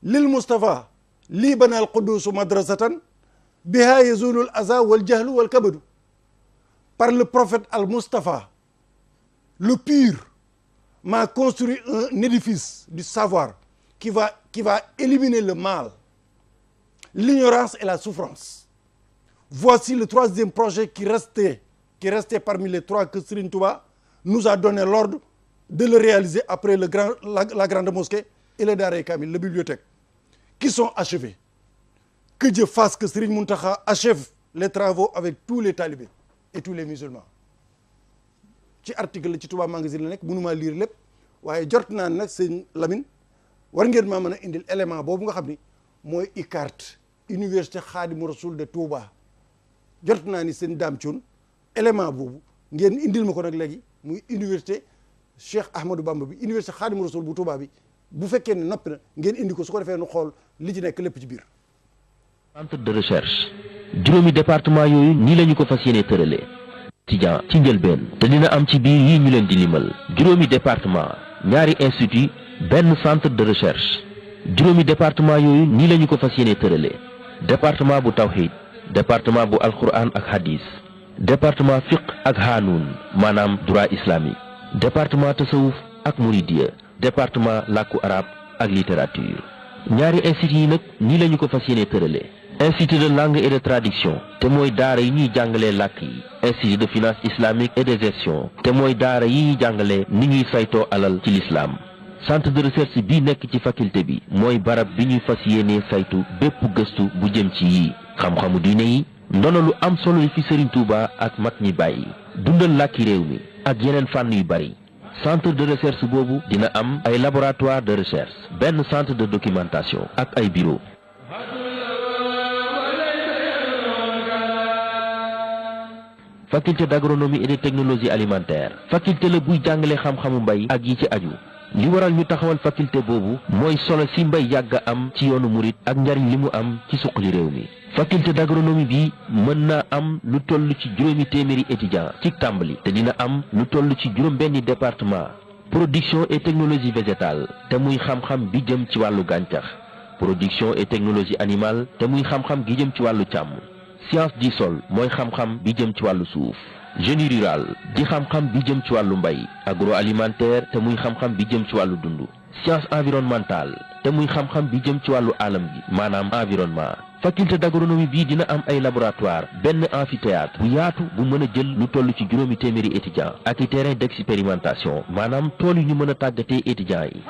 lil Mustafa lii bana al quddus madrasatan biha yazulu al aza wal jahlu wal kabadu par le prophète al Mustafa le pur m'a construit un édifice du savoir qui va éliminer le mal, l'ignorance et la souffrance. Voici le troisième projet qui restait parmi les trois que Serigne Touba nous a donné l'ordre de le réaliser après la grande mosquée et le Daaray Kamil, la bibliothèque, qui sont achevés. Que Dieu fasse que Serigne Mountakha achève les travaux avec tous les talibés et tous les musulmans. ci article la ci Touba Magazine la nekk mënumaa lire lépp waaye jot naa nag sëñ Lamine war ngeen maa mën a indil élément boobu nga xam ni mooy ICART Université Khadimou Rassoul de Touba jot naa ni seen Dame Thioune élément boobu ngeen indil ma ko nag léegi muy université Cheikh Ahmadou Bamba bi Université Khadimou Rassoul bu Touba bi bu fekkee ne noppi na ngeen indi ko su ko defee nu xool li ci nekk lépp ci biir. centre de recherche juróomi département yooyu nii la ñu ko fas yéene tëralee. Tidian ci njëlbeen te dina am ci biir yi ñu leen di limal juróomi département ñaari institut benn centre de recherche juróomi département yooyu nii la ñu ko fas yéene tëralee département bu tawhid département bu alquran ak hadis département fiqh ak hanuun maanaam droit islamique département tasawuf ak muridiya département làkku arab ak littérature ñaari institut yi nag nii la ñu ko fas yéene tëralee institut de langue et de traduction te mooy daara yi ñuy jàngalee làkk yi institut de finance islamique et de gestion te mooy daara yi ñuy jàngalee ni ñuy saytoo alal ci l'islam centre de recherche bi nekk ci faculté bi mooy barab bi ñuy fas yéenee saytu bépp gëstu bu jëm ci yii xam-xamu diine yi ndono lu am solo yi fi Serigne Touba ak mag ñi bàyyi dundal làkki réew mi ak yeneen fànn yu bari centre de recherche boobu dina am ay laboratoire de recherche benn centre de documentation ak ay bureau faculté d'agronomie et de technologie alimentaire faculté la buy jàngale xam-xamu mbay ak yi ci aju li waral ñu taxawal faculté boobu mooy solo si mbay yàgg am ci yoonu murit ak njariñ li mu am ci suqali réew mi faculté d'agronomie bi mën naa am lu toll ci juróomi téeméeri étudiant ci tàmbali te dina am lu toll ci juróom benni département production et technologie végétale te muy xam-xam bi jëm ci wàllu gàncax production et technologie animale te muy xam-xam gi jëm ci wàllu càmm science du sol mooy xam-xam bi jëm ci wàllu suuf génie rural di xam-xam bi jëm ci wàllu mbay agroalimentaire te muy xam-xam bi jëm ci wàllu dund science environnementale te muy xam-xam bi jëm ci wàllu alam gi maanaam environnement faculté d'agronomie bii dina am ay laboratoire benn amphithéâtre bu yaatu bu mën a jël lu toll ci juróomi téeméeri étudiants ak i terrain d'expérimentation maanaam tool yu ñu mën a tàggatee étudiants yi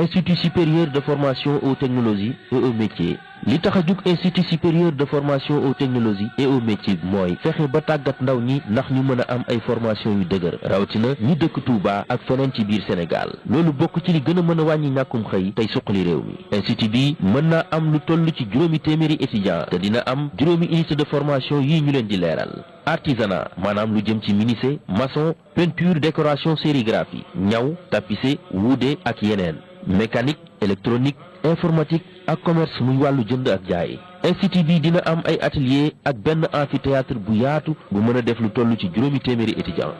Institut supérieur de formation aux technologies et aux métiers li tax a jug institut supérieur de formation aux technologies et aux métiers mooy fexe ba tàggat ndaw ñi ndax ñu mën a am ay formation yu dëgër rawatina ñi dëkk Touba ak feneen ci biir Sénégal loolu bokk ci li gën a mën a wàññi ñàkkum xëy tey suqali réew mi institut bi mën naa am lu toll ci juróomi téeméeri étudiant te dina am juróomi unité de formation yii ñu leen di leeral artisanat maanaam lu jëm ci menuisier maçon peinture décoration sérigraphie ñaw tapisser wuude ak yeneen mécanique électronique informatique ak commerce muy wàllu jënd ak jaay institut bi dina am ay atelier ak benn amphithéâtre bu yaatu bu mën a def lu toll ci juróomi téeméeri étudiant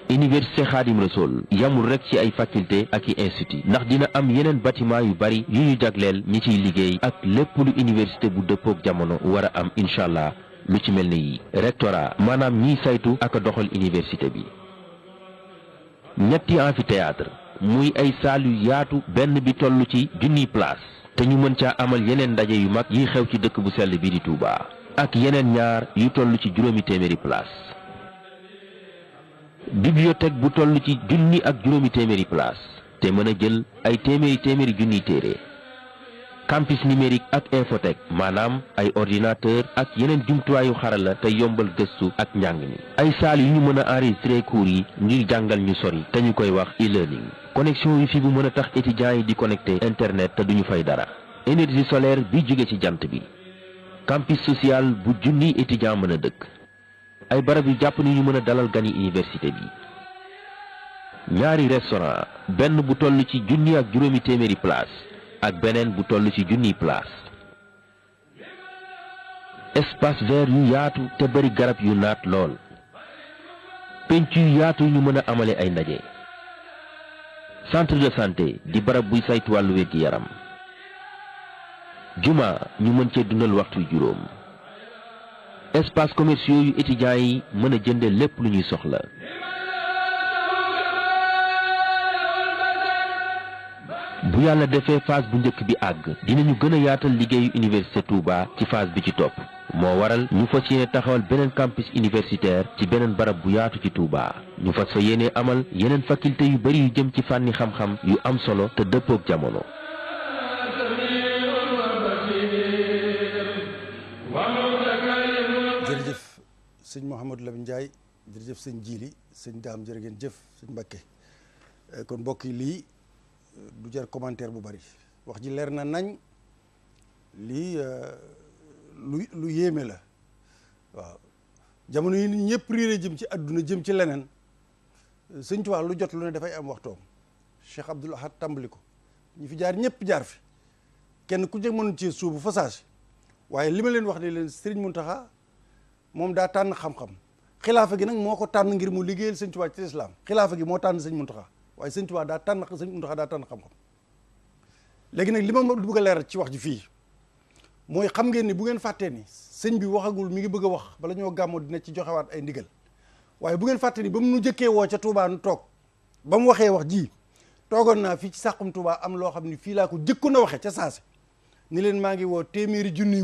université Khadim Rassoul yamul rek ci ay faculté ak i institut ndax dina am yeneen bâtiment yu bari yu ñu jagleel ñi ciy liggéey ak lépp lu université bu dëppook jamono war a am incha allah lu ci mel ni yi rectorat maanaam ñiy saytu ak a doxal université bi ñetti amphithéâtre muy ay saal yu yaatu benn bi toll ci 1000 place te ñu mën caa amal yeneen ndaje yu mag yi xew ci dëkk bu sell bi di Touba ak yeneen ñaar yu toll ci juróomi téeméeri place bibliothèque bu toll ci 1000 ak juróomi téeméeri place te mën a jël ay téeméeri junniy téere campus numérique ak infothèque maanaam ay ordinateur ak yeneen jumtuwaayu xarala te yombal gëstu ak njàng mi ay saal yu ñu mën a enregistrer cours yi ngir jàngal ñu sori te ñu koy wax e-learning connexion wifi bu mën a tax étudiants yi di connecté internet te duñu fay dara énergie solaire bi jóge ci jant bi campus social bu junniy étudiant mën a dëkk ay barab yu jàpp ni ñu mën a dalal gani université bi ñaari restaurant benn bu toll ci 1000 ak juróomi téeméeri place ak beneen bu toll ci 1000 place espace vert yu yaatu te bari garab yu naat lool penc yu yaatu ñu mën a amale ay ndaje centre de santé di barab buy saytu wàllu wér-gi-yaram juma ñu mën cee dundal waxtu juróom espace commerciaux yu étudiants yi mën a jënde lépp lu ñuy soxla bu yàlla defee phase bu njëkk bi àgg dinañu gën a yaatal liggéeyu université Touba ci phase bi ci topp moo waral ñu fas yéene taxawal beneen campus universitaire ci beneen barab bu yaatu ci Touba ñu fas fa yéene amal yeneen faculté yu bari yu jëm ci fànni xam-xam yu am solo te dëppook jamono jërëjëf sëñ Mouhamadou Lamine Ndiaye jërëjëf sëñ Jili sëñ Daam jërë ngeen jëf sëñ Mbakke kon mbokk yi lii du jar commentaire bu bari wax ji leer na nañ lii lu yéeme la waaw jamono yi nit ñëpp riire jëm ci àdduna jëm ci leneen sëñ Tuubaa lu jot lu ne dafay am waxtoom Cheikh Abdoul Ahad tàmbali ko ñi fi jaar ñëpp jaar fi kenn ku jëg mënu ci suubu façage waaye li ma leen wax ne leen Serigne Mountakha moom daa tànn xam-xam xilaafa gi nag moo ko tànn ngir mu liggéeyal sëñ Tuubaa ci lislaam xilaafa gi moo tànn sëñ Mountakha waaye sëñ Tuubaa daa tànn sëñ Mountakha daa tànn xam-xam léegi nag li ma bëgg a leeral ci wax ji fii mooy xam ngeen ni bu ngeen fàttee ni sëñ bi waxagul mi ngi bëgg a wax bala ñoo gàmmoo dina ci joxewaat ay ndigal waaye bu ngeen fàttee ni ba mu nu jëkkee woo ca Touba nu toog ba mu waxee wax ji toogoon naa fii ci Saxum Touba am loo xam ni fii laa ko jëkkoon a waxee ca saase ni leen maa ngi woo téeméeri junniy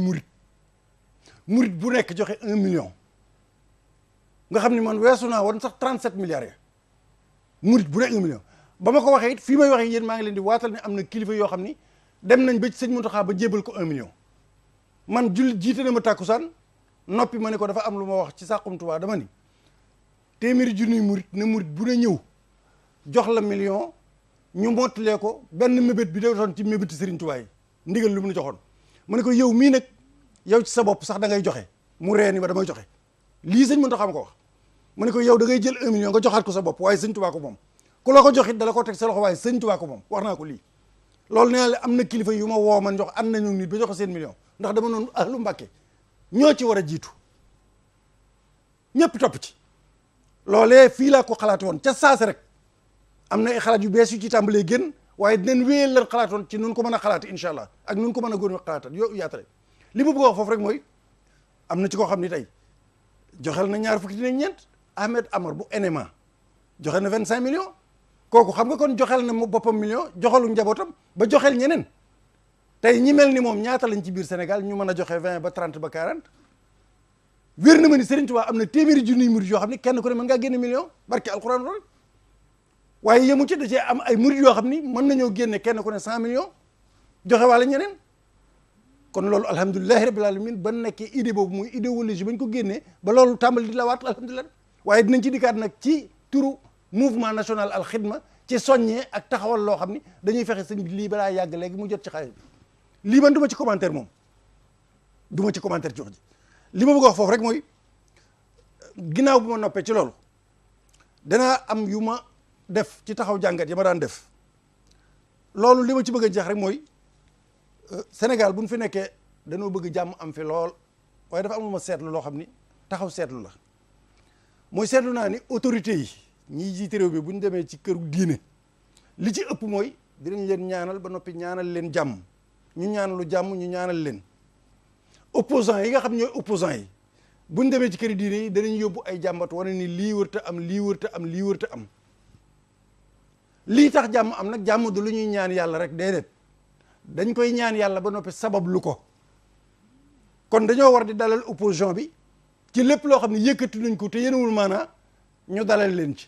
murit bu nekk joxe 1 million nga xam ni man weesu naa woon sax 37 milliards ya murit bu nekk 1 million ba ma ko waxee it fii may waxee yéen maa ngi leen di waatal ne am na kilifa yoo xam ni dem nañ ba ci sëñ Mountakha ba jébal ko 1 million man jullit jiite na ma tàkkusaan noppi ma ne ko dafa am lu ma wax ci Saxum Touba dama ni téeméeri junniy murit na murit bu ne ñëw jox la million ñu mottalee ko benn mébét bi doon ci mébéti Serigne Touba yi ndigal lu mu joxoon mu ne ko yow mii nag yow ci sa bopp sax da ngay joxe mu ree ni ba damay joxe lii sëñ Mountakha ma ko wax mu ne ko yow da ngay jël 1 million nga joxaat ko sa bopp waaye sëñ Touba ko moom ku la ko joxit dala ko teg sa loxo waaye sëñ Touba ko moom wax naa ko lii loolu nee na am na kilifa yu ma woo man jox ànd nañu nit ba joxe seen million ndax dama noonu ahlu Mbàkke ñoo ci war a jiitu ñëpp topp ci loolee fii laa ko xalaat woon ca saase rek am na ay xalaat yu bees yu ci tàmbalee génn waaye dinañ wéyal lan xalaatoon ci nun ko mën a xalaate incha allah ak nun ko mën a góor xalaatat yo yaatale li ma bëgg a wax foofu rek mooy am na ci koo xam ni tey joxel na 20 dina ñeent Ahmed Amar bu NMA joxe na 25 millions kooku xam nga kon joxel na mu boppam million joxelu njabootam ba joxel ñeneen tey ñi mel ni moom ñaata lañ ci biir Sénégal ñu mën a joxe 20 ba 30 ba 40 wér na ma ni Serigne Touba am na téeméeri junniy murid yoo xam ne kenn ku ne mën ngaa génne million barke alxuraan rek waaye yemu ci da cee am ay murid yoo xam ni mën nañoo génne kenn ku ne 100 millions joxe wala ñeneen kon loolu alhamdulilahi rabbil alamin ba nekkee idée boobu muy idéologie bañ ko génnee ba loolu tàmbali di la waat alhamdulilah waaye dinañ ci dikkaat nag ci turu mouvement national al xidma ci soññee ak taxawal loo xam ni dañuy fexe sëñ bi lii balaa yàgg léegi mu jot ci xaalis bi lii man du ma ci commentaire moom du ma ci commentaire ci wax ji li ma bëgg a wax foofu rek mooy ginnaaw bu ma noppee ci loolu danaa am yu ma def ci taxaw jàngat yi ma daan def loolu li ma ci bëgg a jeex rek mooy Sénégal bu ñu fi nekkee dañoo bëgg jàmm am fi lool waaye dafa am lu ma seetlu loo xam ni taxaw seetlu la mooy seetlu naa ni autorité yi ñiy jiite réew bi bu ñu demee ci këru diine li ci ëpp mooy dinañ leen ñaanal ba noppi ñaanal leen jàmm ñu ñaanalu jàmm ñu ñaanal leen opposants yi nga xam ñooy opposants yi bu ñu demee ci këri diine yi danañ yóbbu ay jàmbat wane ni lii wërta am lii wërta am lii wërta am lii tax jàmm am nag jàmm du lu ñuy ñaan yàlla rek déedéet dañ koy ñaan yàlla ba noppi sabab lu ko kon dañoo war di dalal opposition bi ci lépp loo xam ne yëkkati nañ ko te yéenewul maanaa ñu dalal leen ci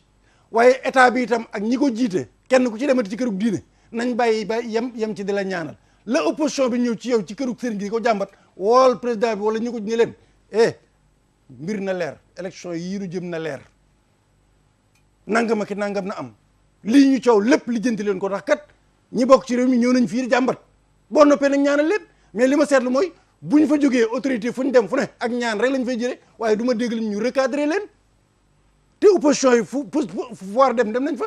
waaye état bi itam ak ñi ko jiite kenn ku ci demati ci kërug diine nañ bàyyi ba yem ci di la ñaanal la opposition bi ñëw ci yow ci kërug sëriñ gi ko jàmbat wool président bi wala ñu ko ñu leen mbir na leer élection yii nu jëm na leer nangam ak nangam na am lii ñu coow lépp lijjanti leen ko ndax kat ñi bokk ci réew mi ñëw nañ fii di jàmbat boo noppee nag ñaanal leen mais li ma seetlu mooy bu ñu fa jógee autorité fu ñu dem fu ne ak ñaan rek lañ fay jëlee waaye du ma dégg ñu recadrer leen te opposition yi fu war dem nañ fa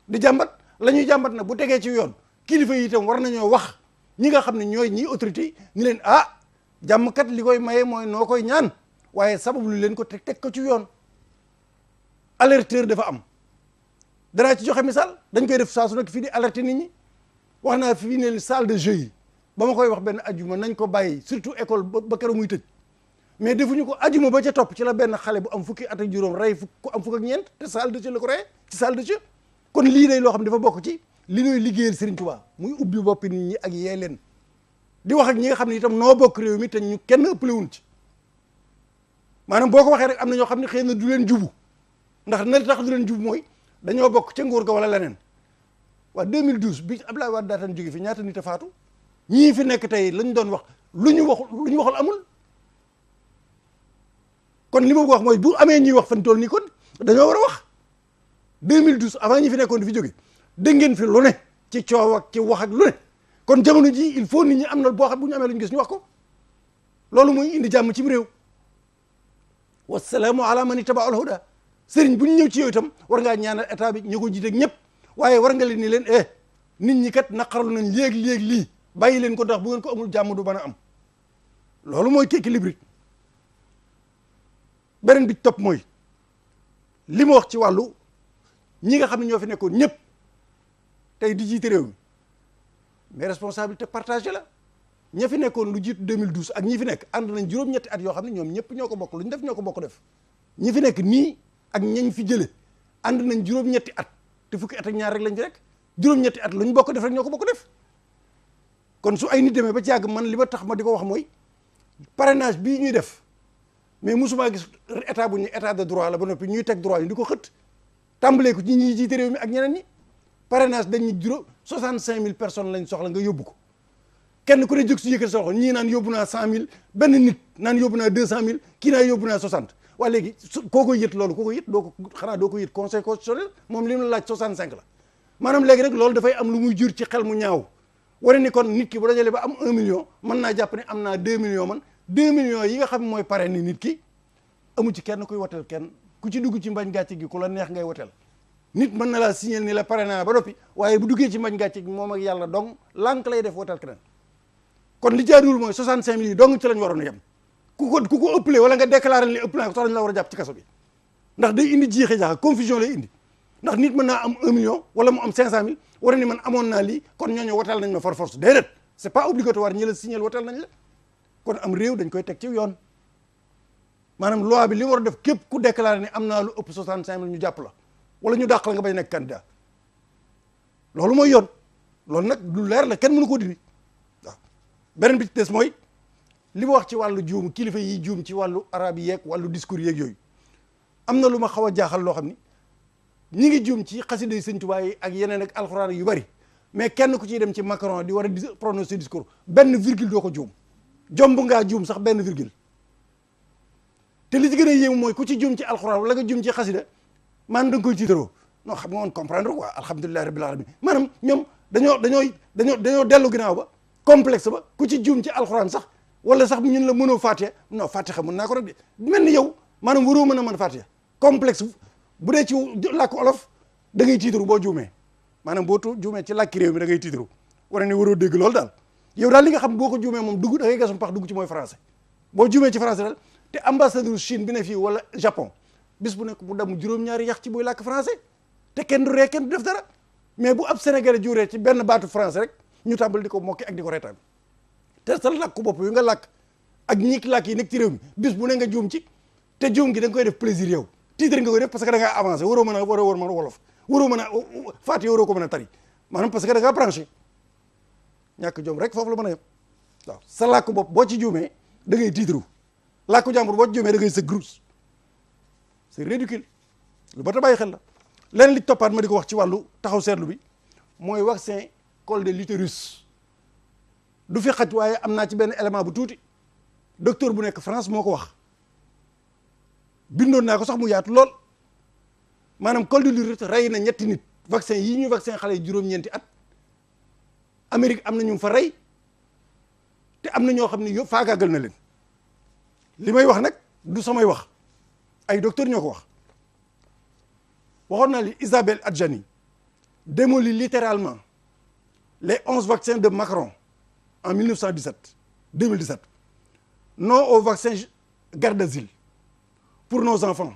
di jàmbat la ñuy jàmbat nag bu tegee ci yoon kilifa yi itam war nañoo wax ñi nga xam ne ñooy ñi autorité yi ñu leen jàmm kat li koy maye mooy noo koy ñaan waaye sababu lu leen ko teg ko ci yoon alerteur dafa am danaa ci joxe misaal dañ koy def saa su nekk fii di alerter nit ñi wax naa fii ne salle de jeu yi ba ma koy wax benn ajuma nañ ko bàyyi surtout école ba keroog muy tëj mais defuñu ko ajuma ba ca topp ci la benn xale bu am fukki at ak juróom rey ku am fukk ak ñeent te salle de jeu la ko rey ci salle de jeu kon lii day loo xam ne dafa bokk ci li ñuy liggéeyal Serigne Touba muy ubbi boppi nit ñi ak yee leen di wax ak ñi nga xam ne itam noo bokk réew mi te ñu kenn ëppale wuñ ci maanaam boo ko waxee rek am na ñoo xam ne xëy na du leen jubu ndax na tax du leen jubu mooy dañoo bokk ca nguur ga wala leneen waa 2012 bi Abdoulaye Wade daataan jóge fi ñaata nit a faatu ñii fi nekk tey lañ doon wax lu ñu waxul amul kon li ma wax mooy bu amee ñuy wax fan toll nii kon dañoo war a wax 2012 avant ñi fi nekkoon di fi jóge dégg ngeen fi lu ne ci coow ak ci wax ak lu ne kon jamono ji il faut nit ñi am na boo xam bu ñu amee lu ñu gis ñu wax ko loolu mooy indi jàmm ci réew wasalaamu ala man ittaba al huda sëriñ bu ñu ñëw ci yow itam war ngaa ñaanal état bi ñu ko jiite ak ñëpp waaye war nga leen ni leen nit ñi kat naqarlu nañ léeg-léeg lii bàyyi leen ko ndax bu ngeen ko amul jàmm du mën a am loolu mooy équilibre beneen bi topp mooy li ma wax ci wàllu ñi nga xam ne ñoo fi nekkoon ñëpp tey di jiite réew mi mais responsabilité partagée la ña fi nekkoon lu jiitu 2012 ak ñi fi nekk ànd nañ juróom-ñetti at yoo xam ne ñoom ñëpp ñoo ko bokk lu ñu def ñoo ko bokk def ñi fi nekk nii ak ñañ fi jële ànd nañ juróom-ñetti at te fukki at ak ñaar rek lañ fi rek juróom-ñetti at lu ñu bokk def rek ñoo ko bokk def kon su ay nit demee ba ci yàgg man li ma tax ma di ko wax mooy parrainage bii ñuy def mais musuma gis état bu ñu état de droit la ba noppi ñuy teg droit yi di ko xët tàmbalee ko ci ñi jiite réew mi ak ñeneen ñi parrainage dañ ñu juróom 65000 personnes lañ soxla nga yóbbu ko kenn ku ne jóg si yëkkati sa loxo ñii naan yóbbu naa 100000 benn nit naan yóbbu naa 200000 kii naa yóbbu naa 60 waa léegi koo koy yët loolu koo koy yët doo ko yët conseil constitutionnel moom li mu laaj 65 la maanaam léegi rek loolu dafay am lu muy jur ci xel mu ñaaw wane ni kon nit ki bu dajalee ba am 1 million mën naa jàpp ne am naa 2 millions man 2 millions yi nga xam mooy pare ni nit ki amu ci kenn kuy woteel kenn ku ci dugg ci mbañ gàcce gi ku la neex ngay woteel nit mën na laa signer ni la pare naa ba noppi waaye bu duggee ci mbañ gàcce gi moom ak yàlla dong lànk lay def woteel keneen kon li jaaduwul mooy 65000 yi dong ci lañ waroon a yem ku ko ëppalee wala nga déclaré li ëpp naa ko sax dañ la war a jàpp ci kaso bi ndax day indi jiixi jaaxa confusion lay indi ndax nit mën naa am 1 million wala mu am 500000 war ni man amoon naa lii kon ñooñu wotal nañ ma for force déedéet c'est pas obligatoire ñi la signer wotal nañ la kon am réew dañ koy teg ci yoon maanaam loi bi li mu war a def képp ku déclaré ni am naa lu ëpp 65000 ñu jàpp la wala ñu dàq la nga bay nekk candidat loolu mooy yoon loolu nag lu leer la kenn mënu ko dindi waaw beneen bi ci des mooy li ma wax ci wàllu juum kilifa yi juum ci wàllu arab yi yeeg wàllu discours yeeg yooyu am na lu ma xaw a jaaxal loo xam ni ñi ngi juum ci xasida yi Sëñ Tuubaa yi ak yeneen ak alxuraan yu bari mais kenn ku ciy dem ci Macron di war a prononcer discours benn virgule doo ko juum jomb ngaa juum sax benn virgule te li ci gën a yéemu mooy ku ci juum ci alxuraan wala nga juum ci xasida maanaam da nga koy tiitaroo non xam nga woon comprendre quoi alhamdulillahi rabbil alamin maanaam ñoom dañoo dellu ginnaaw ba complexe ba ku ci juum ci alxuraan sax wala sax ñun la mënoo fàtte non fàtte xam mën naa ko rek de mel ni yow maanaam waroo mën a mën fàtte complexe bu dee ci làkk olof da ngay tiitaru boo juumee maanaam boo juumee ci làkki réew mi da ngay tiitaru war ne waroo dégg loolu daal yow daal li nga xam boo ko juumee moom dugg da ngay gasum pax dugg ci mooy français boo juumee ci français daal te ambassadeur Chine bi ne fii wala Japon bis bu nekk mu damu juróom-ñaari yax ci booy làkk français te kenn du ree kenn du def dara mais bu ab Sénégalais juuree ci benn baatu français rek ñu tàmbali di ko mokki ak di ko reetaan te sa làkku bopp yu nga làkk ak ñi làkk yi nekk ci réew mi bis bu ne nga juum ci te juum gi da nga koy def plaisir yow titre nga koy def parce que da ngaa avancé waroo mën a wolof waroo mën a fàtte waroo ko mën a tari maanaam parce que da ngaa branché ñàkk jom rek foofu la mën a yem waaw sa làkku bopp boo ci juumee da ngay titre làkku jàmbur boo ci juumee da ngay sëg groupe c'est ridicule lu ba ta bàyyi xel la leneen li toppaat ma di ko wax ci wàllu taxaw seetlu bi mooy vaccin col de l'utérus du fi xaj waaye am naa ci benn élément bu tuuti docteur bu nekk France moo ko wax bindoon naa ko sax mu yaatu lool maanaam col de l'utérus rey na ñetti nit vaccin yi ñu vaccin xale yi juróom-ñeenti at Amérique am na ñu fa rey te am na ñoo xam ne yëpp faagaagal na leen li may wax nag du samay wax ay docteur ñoo ko wax waxoon naa li Isabelle Adjani démolit littéralement les 11 vaccins de Macron en 2017 non au vaccin Gardasil pour nos enfants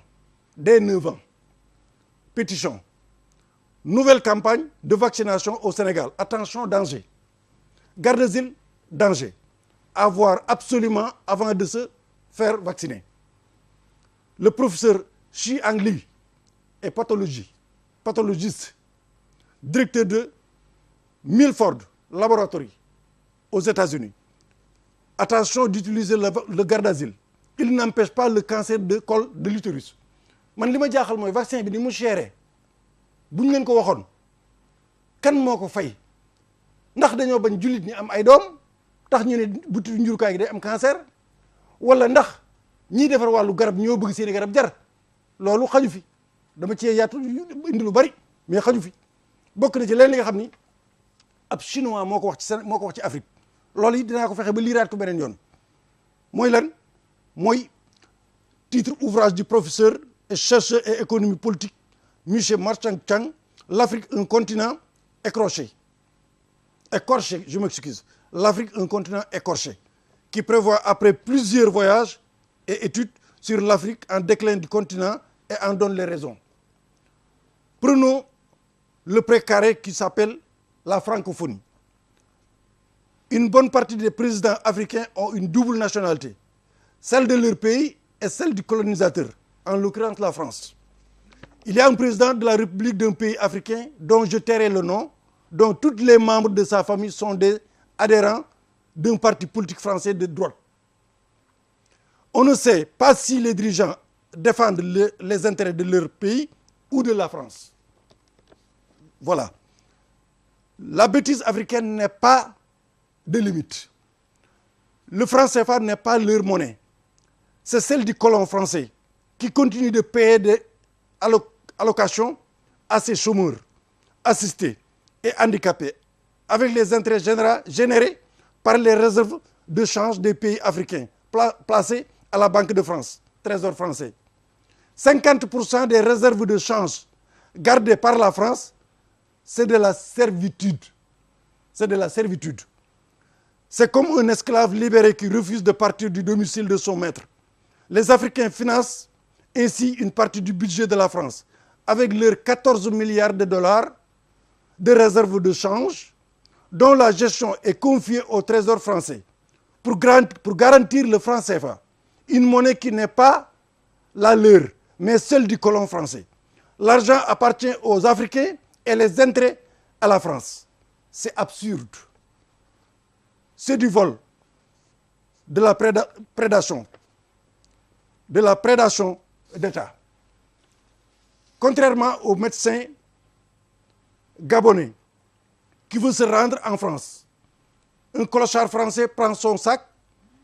dès 9 ans pétition nouvelle campagne de vaccination au Sénégal attention danger Gardasil danger à voir absolument avant de se faire vacciner le professeur Shi Ang Li est pathologiste directeur de Milford Laboratory aux États-Unis attention d'utiliser le Gardasil il n'empêche pas le cancer de col de l'utérus man li ma jaaxal mooy vaccin bi ni mu chéré bu ñu leen ko waxoon kan moo ko fay ndax dañoo bañ jullit ñi am ay doom tax ñu ne buti njurukaay gi day am cancer wala ndax ñiy defar wàllu garab ñoo bëgg seeni garab jar loolu xaju fi dama cee yaatu indi lu bari mais xaju fi bokk na ci leen li nga xam ni ab chinois moo ko wax ci Afrique loolu it dinaa ko fexe ba liiraat ko beneen yoon mooy lan mooy titre ouvrage du professeur et chercheur et économie politique monsieur Marchang Chang l'Afrique un continent écorché je m'excuse l'Afrique un continent écorché qui prévoit après plusieurs voyages et études sur l'Afrique en déclin du continent et en donne les raisons prenons le précaré qui s'appelle la francophonie une bonne partie des présidents africains ont une double nationalité celle de leur pays et celle du colonisateur en l'occurrence la France il y a un président de la République d'un pays africain dont je tairai le nom dont tous les membres de sa famille sont des adhérents d'un parti politique français de droite on ne sait pas si les dirigeants défendent les intérêts de leur pays ou de la France voilà la bêtise africaine n'est pas de limite le franc CFA n'est pas leur monnaie c'est celle du colon français qui continue de payer des allocations à ses chômeurs assistés et handicapés avec les intérêts générés par les réserves de change des pays africains placées à la Banque de France, Trésor français. 50% des réserves de change gardées par la France, c'est de la servitude. C'est de la servitude. C'est comme un esclave libéré qui refuse de partir du domicile de son maître. Les Africains financent ainsi une partie du budget de la France avec leurs 14 milliards de dollars de réserves de change dont la gestion est confiée au Trésor français pour garantir le franc CFA, une monnaie qui n'est pas la leur, mais celle du colon français. L'argent appartient aux Africains et les intérêts à la France. C'est absurde. C'est du vol, de la prédation d'État. Contrairement aux médecins gabonais qui veut se rendre en France, un clochard français prend son sac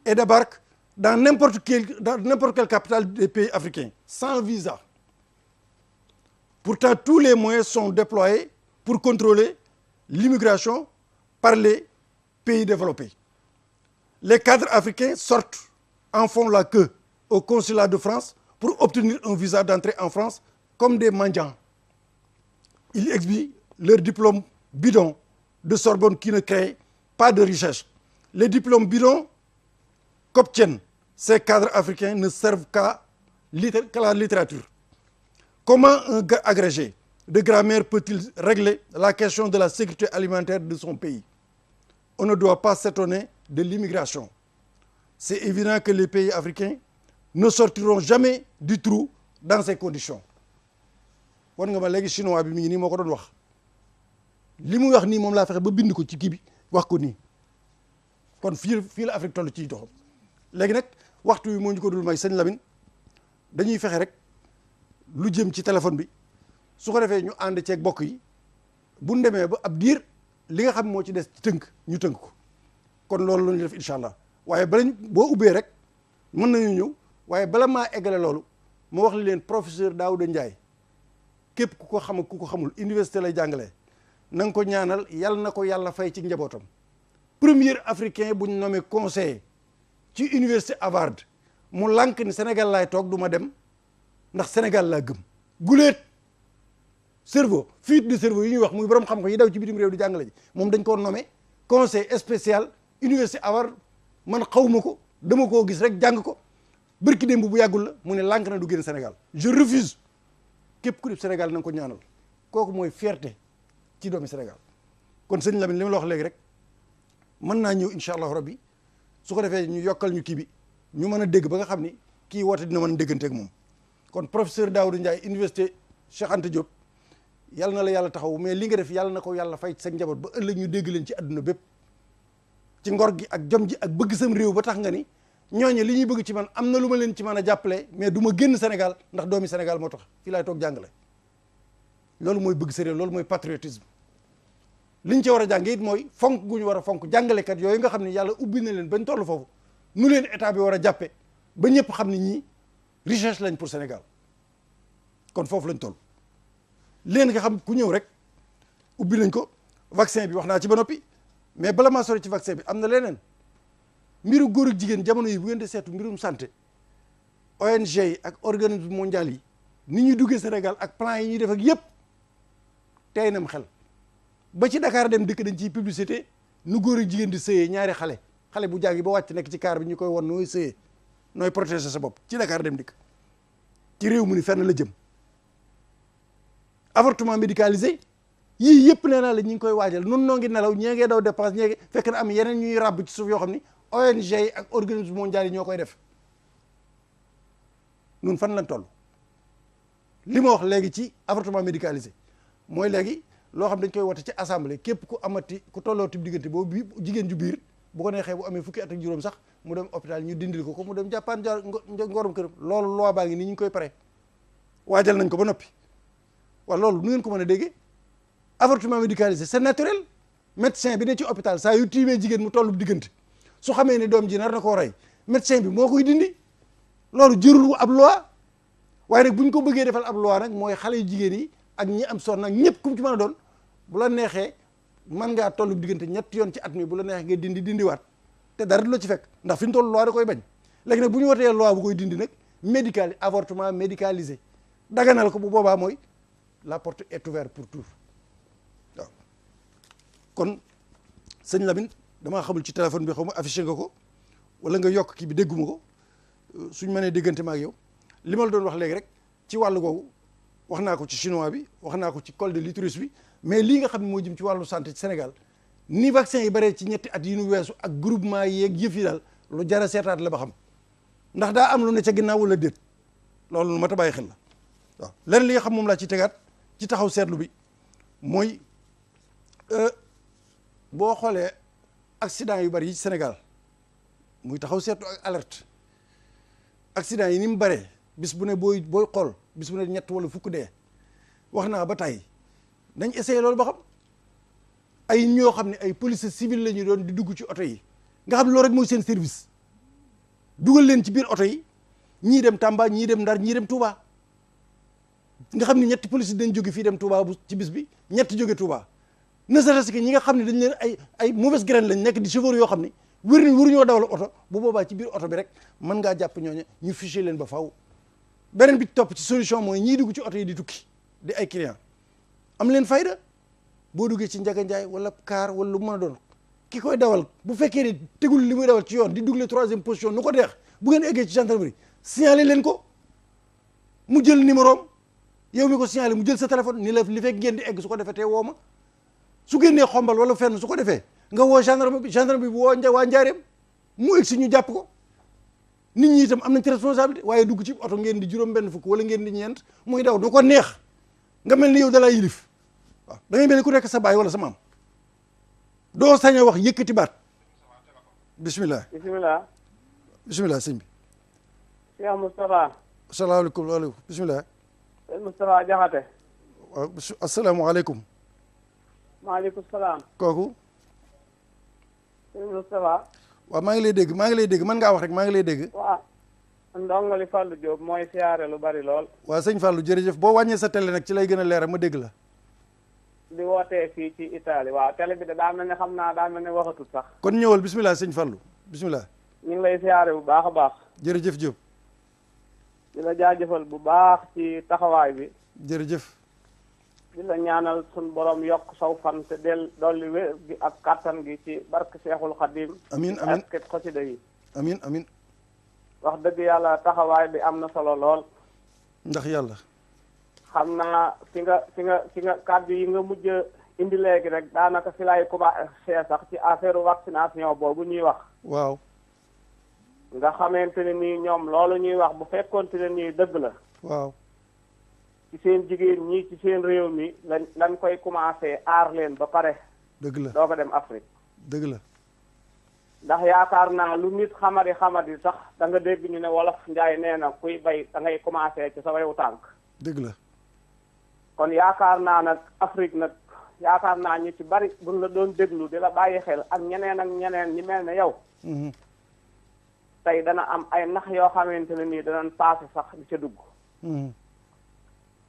et débarque dans n'importe quelle capitale des pays africains, sans visa. Pourtant, tous les moyens sont déployés pour contrôler l'immigration par les pays développés. Les cadres africains sortent, en font la queue au consulat de France pour obtenir un visa d'entrée en France comme des mendiants. Ils exhibent leur diplôme bidon de Sorbonne qui ne crée pas de richesse. Les diplômes bidons qu'obtiennent ces cadres africains ne servent qu'à la littérature. Comment un agrégé de grammaire peut-il régler la question de la sécurité alimentaire de son pays? On ne doit pas s'étonner de l'immigration. C'est évident que les pays africains ne sortiront jamais du trou dans ces conditions. Wan nga ma léegi chinois bi mi ngi nii moo ko doon wax li muy wax nii moom laa fexe ba bind ko ci kii bi wax ko nii kon fii la Afrique toll ciy doxam léegi nag waxtu wi moo ñu ko dul may sëñ Lamine dañuy fexe rek lu jëm ci téléphone bi su ko defee ñu ànd ceeg bokk yi bu ñu demee ba ab diir li nga xam moo ci des ci tënk ñu tënk ko kon loolu la ñu def incha allah waaye bala boo ubbee rek mën nañu ñëw waaye bala maa eggale loolu ma wax li leen professeur Daouda Ndiaye képp ku ko xam ak ku ko xamul université lay jàngalee na nga ko ñaanal yal na ko yàlla fay ci njabootam premier africain bu ñu nommé conseiller ci université Harvard mu lànk ni Sénégal laay toog du ma dem ndax Sénégal laa gëm guleet cerveau fuite de cerveau yi ñuy wax muy borom xam ko yi daw ci bitim réew di jàngale ji moom dañ koo nommé conseil spécial université Harvard man xawma ko dama koo gis rek jàng ko bërki démb bu yàggul la mu ne lànk na du génn Sénégal je refuse képp ku def Sénégal na nga ko ñaanal kooku mooy fierté ci doomi Sénégal kon sëñ Lamine li ma la wax léegi rek mën naa ñëw incha allahu rabbi su ko defee ñu yokkal ñu kii bi ñu mën a dégg ba nga xam ni kii woote dina mën a déggante ak moom kon professeur Daouda Ndiaye université Cheikh Anta Diop yàlla na la yàlla taxaw mais li nga def yàlla na ko yàlla fay sa njaboot ba ëllëg ñu dégg leen ci àdduna bépp ci ngor gi ak jom ji ak bëgg sam réew ba tax nga ni ñooñu li ñuy bëgg ci man am na lu ma leen ci mën a jàppale mais du ma génn Sénégal ndax doomi Sénégal moo tax fii laay toog jàngale loolu mooy bëgg sa réew loolu mooy patriotisme liñ ci war a jàng it mooy fonk gu ñu war a fonk jàngalekat yooyu nga xam ne yàlla ubbi na leen bañ toll foofu nu leen état bi war a jàppe ba ñëpp xam ne ñii richesse lañ pour Sénégal kon foofu lañ toll leen nga xam ku ñëw rek ubbi nañ ko vaccin bi wax naa ci ba noppi mais bala maa sori ci vaccin bi am na leneen mbiru góor ak jigéen jamono yi bu ngeen di seetu mbirum santé ONG yi ak organisme mondial yi ni ñuy duggee Sénégal ak plan yi ñuy def ak yëpp tey nam xel ba ci Dakar dem dëkk dañ ciy publicité nu góor ak jigéen di sëyee ñaari xale bu jàngi ba wàcc nekk ci kaar bi ñu koy won nooy sëyee nooy protéger sa bopp ci Dakar dem dikk ci réew mu ni fenn la jëm avortement médicalisé yii yëpp nee naa la ñu ngi koy waajal nun noo ngi nelaw ñee ngee daw dépense ñee fekk na am yeneen ñuy ràbb ci suuf yoo xam ni ONG yi ak organisme mondial yi ñoo koy def nun fan lañ toll li ma wax léegi ci avortement médicalisé mooy léegi loo xam dañ koy wote ci assemblée képp ku amati ku tolloo tib diggante boobu jigéen ju biir bu ko neexee bu amee fukki at ak juróom sax mu dem hôpital ñu dindil ko mu dem jàppaan ngorom këram loolu loi baa ngi nii ñu ngi koy pare waajal nañ ko ba noppi waaw loolu nu ngeen ko mën a déggee avortement médicalisé c'est naturel médecin bi ne ci hôpital saa yu tiimee jigéen mu tollu diggante su xamee ne doom ji nar na koo rey médecin bi moo koy dindi loolu jërul ab loi waaye nag bu ñu ko bëggee defal ab loi nag mooy xale yu jigéen yi ak ñi am soxna ñëpp ku ci mën a doon bu la neexee mën ngaa tollu diggante ñetti yoon ci at mi bu la neexee nga dindiwaat te dara du la ci fekk ndax fi ñu toll loi da koy bañ léegi nag bu ñu wotee loi bu koy dindi nag médical avortement médicalisé daganal ko bu boobaa mooy la porte est ouverte pour tout waaw kon sëñ Lamine damaa xamul ci téléphone bi xaw ma affiché nga ko wala nga yokk kii bi dégguma ko suñ mënee déggante ma ak yow li ma la doon wax léegi rek ci wàllu googu wax naa ko ci chinois bi wax naa ko ci col de l'utérus bi mais lii nga xam ne moo jëm ci wàllu santé ci Sénégal ni vaccin yi baree ci ñetti at yi nu weesu ak groupement yeeg yëf yi daal lu jara seetaat la ba xam ndax daa am lu ne ca ginnaaw wala déet loolu lu mat a bàyyi xel la waaw leneen li nga xam moom laa ci tegaat ci taxaw seetlu bi mooy boo xoolee accident yu bari yi ci Sénégal muy taxaw seetlu ak alerte accident yi ni mu baree bis bu ne booy xool bis bu ne ñett wala fukk dee wax naa ba tey nañ essayé loolu ba xam ay ñoo xam ne ay police civile la ñu doon di dugg ci oto yi nga xam ne loolu rek mooy seen service dugal leen ci biir oto yi ñii dem Tamba ñii dem Ndar ñii dem Touba nga xam ne ñetti police dañ jóge fii dem Touba bu ci bis bi ñetti jóge Touba ne serait-ce que ñi nga xam ne dañ leen ay mauvaise graine lañ nekk di chauffeur yoo xam ne waruñoo dawal oto bu boobaa ci biir oto bi rek mën ngaa jàpp ñooñu ñu fiché leen ba faw beneen bi topp ci solution mooy ñii dugg ci oto yi di tukki di ay client am leen fayda boo duggee ci Njaga Njaay wala car wala lu mën a doon ki koy dawal bu fekkee ne tegul li muy dawal ci yoon di double troisième position nu ko deex bu ngeen eggee ci gendarmerie signalé leen ko mu jël numéro am yow mi ko signalé mu jël sa téléphone ni la li fekk ngeen di egg su ko defee te woo ma su génnee xombal wala fenn su ko defee nga woo gendarme bi woo waa Njaareem mu egg si ñu jàpp ko nit ñi itam am nañ ci responsabilité waaye dugg ci oto ngeen di juróom benn fukk wala ngeen di ñeent muy daw du ko neex nga mel ni yow dalaa yilif waaw da ngay mel ni ku nekk sa baay wala sa maam doo sañ a wax yëkkati baat bismillah sëñ bi Cheikh Moustapha asalaamaaleykum waaleykum bismillah Moustapha Jaxate waaw asalaamaaleykum maaleykum salaam kooku sëñ Moustapha waaw maa ngi lay dégg mën ngaa wax rek maa ngi lay dégg waaw ndongali Fallou Diop mooy siyaare lu bari lool waaw sëñ Fallou jërëjëf boo wàññee sa télé nag ci lay gën a leer ma dégg la di wootee fii ci Italie waaw télé bi de daa mel ne xam naa daa mel ne waxatul sax kon ñëwal bismillah sëñ Fallou bismillah ñu ngi lay siyaare bu baax a baax jërëjëf Diop di la jaajëfal bu baax ci taxawaay bi jërëjëf di la ñaanal sun borom yokk saw fan te dolli wér gi ak kattan gi ci barke Seexul Xadim amiin ak xasida yi amiin wax dëgg yàlla taxawaay bi am na solo lool ndax yàlla xam naa fi nga kàddu yi nga mujj indi léegi rek daanaka fi lay commencé sax ci affaire vaccination boobu ñuy wax waaw nga xamante ne nii ñoom loolu ñuy wax bu fekkoonte ne nii dëgg la waaw ci seen jigéen ñi ci seen réew mi lañ koy commencé aar leen ba pare dëgg la doo ko dem Afrique dëgg la ndax yaakaar naa lu nit xamadi sax da nga dégg ñu ne wolof njaay nee na kuy bay da ngay commencé ci sa wewu tànk dëgg la kon yaakaar naa nag Afrique nag yaakaar naa ñu ci bari buñ la doon déglu di la bàyyi xel ak ñeneen ñi mel ne yow tey dana am ay nax yoo xamante ne nii danañ paase sax di ca dugg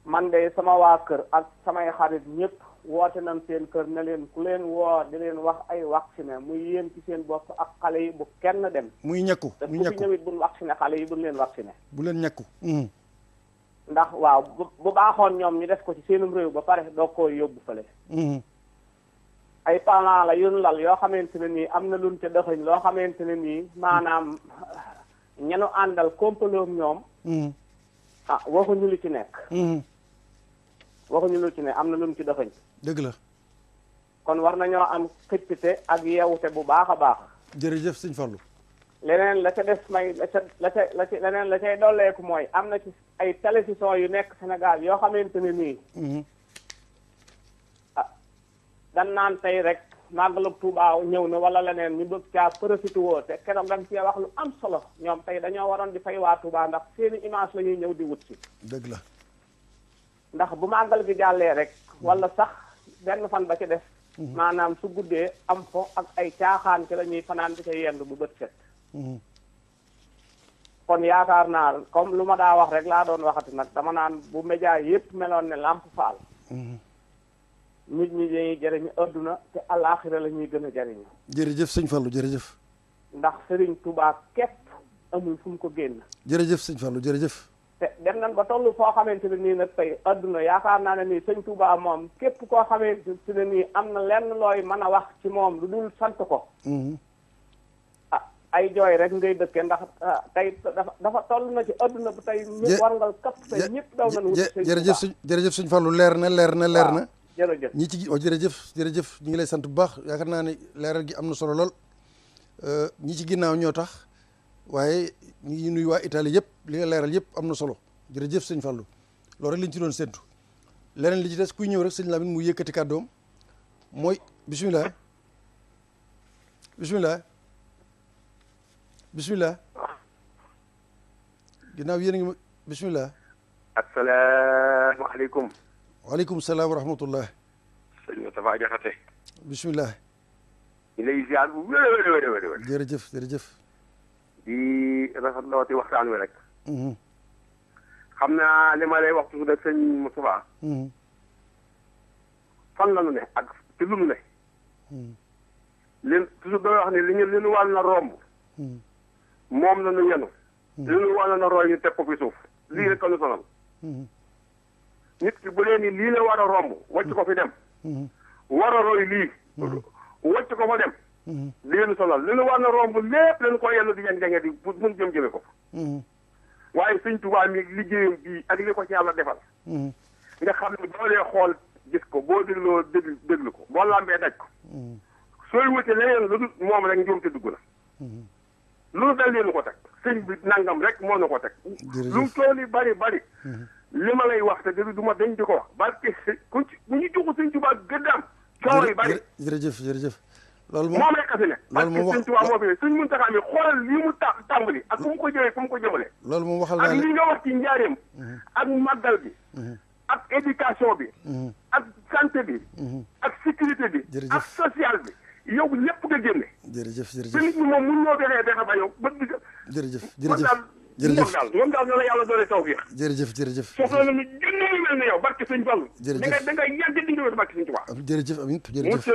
man de sama waa kër ak samay xarit ñëpp woote nañ seen kër ne leen ku leen woo di leen wax ay vacciné muy yéen ci seen bopp ak xale yi bu kenn dem muy ñekku te ku fi ñëwit buñ vacciné xale yi buñ leen vacciné bu leen ñekku ndax waaw bu baaxoon ñoom ñu def ko ci seenum réew ba pare doo ko yóbbu fële ay parents la yun lal yoo xamante ne nii am na luñ ca dëxëñ loo xamante ne nii maanaam ñenu àndal kompaloom ñoom waxuñu lu ci nekk waxuñu lu ci ne am na luñ ci dëxëñ dëgg la kon war nañoo am xëppite ak yeewute bu baax a baax jërëjëf sëñ Fallou leneen la ca des may leneen la cay dolleeku mooy am na ci ay télévision yu nekk Sénégal yoo xamante ne nii dan naan tey rek màggalu Tuubaa ñëw na wala leneen ñu bëgg caa profité woo te keroog dañ cee wax lu am solo ñoom tey dañoo waroon di fay waa Tuubaa ndax seeni image la ñuy ñëw di wut si dëgg la ndax bu màggal gi jàllee rek wala sax benn fan ba ci def maanaam su guddee am fo ak ay caaxaan ci la ñuy fanaan di ca yendu bu bët set kon yaakaar naa comme lu ma daa wax rek laa doon waxati nag dama naan bu média yëpp meloon ne Lamp Fall nit ñi dañuy jëriñu adduna te alaaxira la ñuy gën a jëriñu jërëjëf sëñ Fallou jërëjëf ndax Serigne Touba képp amul fu mu ko génn jërëjëf sëñ Fallou jërëjëf te dem nañ ba toll foo xamante ne nii nag tey adduna yaakaar naa ne nii sëñ Touba moom képp koo xamante ne nii am na lenn looy mën a wax ci moom lu dul sant ko ay jooy rek ngay dëkke ndax tey dafa toll na ci adduna bu tey ñëpp warngal kapp tey ñëpp daw nañ wut jërëjëf sëñ Fallou leer na jërëjëf ñi ci jërëjëf ñu ngi lay sant bu baax yaakaar naa ne leeral gi am na solo lool ñi ci ginnaaw ñoo tax waaye ñu ngi nuyu waa Italie yëpp li nga leeral yëpp am na solo jërëjëf sëñ Fallou loolu rek liñ ci doon séntu leneen li ci des kuy ñëw rek sëñ Lamine mu yëkkati kàddoom mooy bismillah ginnaaw yéen a ngi bismillah asalaamaaleykum waaleykum salaam wa rahmatullah. sëñ Moustapha Diakhaté. bisimilah. ñu lay ziar bu wér. jërëjëf jërëjëf. di rafetluwaati waxtaan wi rek. xam naa li ma lay wax toujours rek sëñ Moustapha. fan la nu ne ak ci lu nu ne. leen toujours damay wax ni li ñu wàll na romb. moom la ñu yenu. li ñu wàll na roy ñu teg ko fi suuf. lii rek ka nu sonal. nit ki bu leen ni lii la war a romb wàcc ko fi dem. war a roy lii. wàcc ko fa dem. lii nu sonal li ñu war na romb lépp leen ko yellu di jenge di pour mun jëm ko. waaye sëñ Tuubaa mi liggéeyam bii ak li ko ci yàlla defal. nga xam ne boo dee xool gis ko boo dégloo déglu ko boo lambee daj ko. sooy wute leneen lu dul moom rek njuumte dugg na. lu dal leen ko teg sëñ bi nangam rek moo na ko teg. lu mu toll bari. li ma lay wax te du ma dañ di ko wax barke ku ñu joxu sëñ Tuubaa gëddaam. coow yi bari jërëjëf. loolu moom moom rek a fi ne. loolu moom wax sëñ Tuubaa moo fi ne sëñ Muntaxaa mi xoolal lii mu tàmbali ak fu mu ko jëlee fu mu ko jëmale. loolu moom waxal naa ak li nga wax ci njaareem. ak màggal bi. ak éducation bi. ak santé bi. ak sécurité bi. ak social bi. yow lépp nga génne. jërëjëf te nit ñi moom mun ñoo fexe ba yow ba di. jërëjëf moom daal na la yàlla doole tawfiix. jërëjëf. soxla nañu junni yu mel ne yow barke sëñ Fallu. jërëjëf da nga yàgg di ñëw barke sëñ Tuubaa. jërëjëf amiin jërëjëf.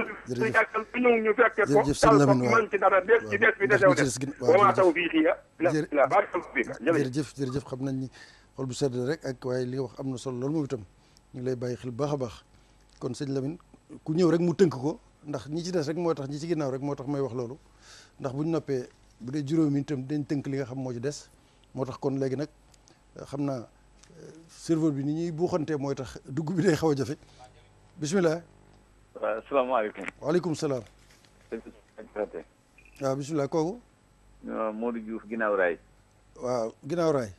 ñu fekkee ko jërëjëf sëñ Lamine man ci dara des ci des bi desew des wama tawfiiqiya illa billah. jërëjëf xam nañ ni xol bu sedd rek ak waaye li nga wax am na solo loolu moom itam ñu ngi lay bàyyi xel bu baax a baax kon sëñ Lamine ku ñëw rek mu tënk ko ndax ñi ci des rek moo tax ñi ci ginnaaw rek moo tax may wax loolu ndax buñ noppee bu dee juróomi itam dañ tënk li nga xam moo ci des moo tax kon léegi nag xam naa serveur bi ni ñuy buuxantee mooy tax dugg bi day xaw a jafe bisimilah. waaw asalaamaaleykum. waaleykum salaam. waaw bisimilah kooku. Modou Diouf ginnaaw raay. waaw ginnaaw raay.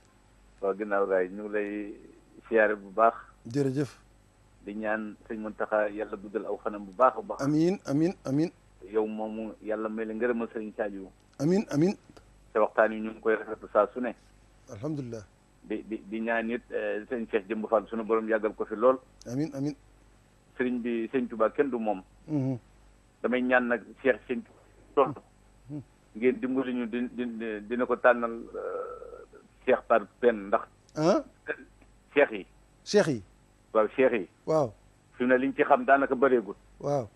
waaw ginnaaw raay ñu ngi lay siyaare bu baax. jërëjëf. di ñaan sëñ Muntaxa yàlla guddal aw fanam bu baax a baax. amiin. yow moomu yàlla may la ngërëmal sëriñ Saaliw. amiin. te waxtaan yi ñu ngi koy rafetlu saa su ne. alhamdulilah. di ñaan it sëñ Cheikh Jëmb Fall sunu borom yàggal ko fi lool. amiin. sëriñ bi sëñ Tuubaa kenn du moom. damay ñaan nag Cheikh sëñ Tuubaa ngeen dimbali ñu dina ko tànnal Cheikh par benn ndax. cheikh yi. waaw cheikh yi. waaw. fi mu ne liñ ci xam daanaka bëreegul. waaw.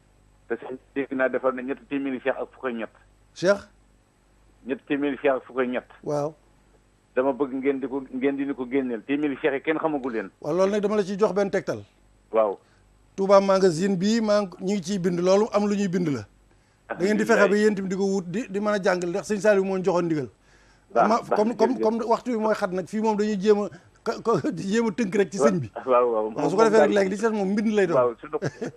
te sëñ dégg naa defar na ñetti téeméeri cheikh ak fukk ak ñett. cheikh. ñetti téeméeri cheikh ak fukk ak ñett. waaw. dama bëgg ngeen di ko génneel téeméeri cheikh yi kenn xamagu leen. waaw loolu nag dama la ciy jox benn tegtal. waaw. Touba magazine bii ñu ngi ciy bind loolu am lu ñuy bind la. da ngeen di fexe ba yéen tamit di ko wut di mën a jàngal ndax sëñ Saliou moo ñu joxoon ndigal. comme waxtu bi mooy xat nag fii moom dañuy jéem a tënk rek ci sëñ bi. waaw su ko defee rek léegi li ci des moom mbind lay doon. waaw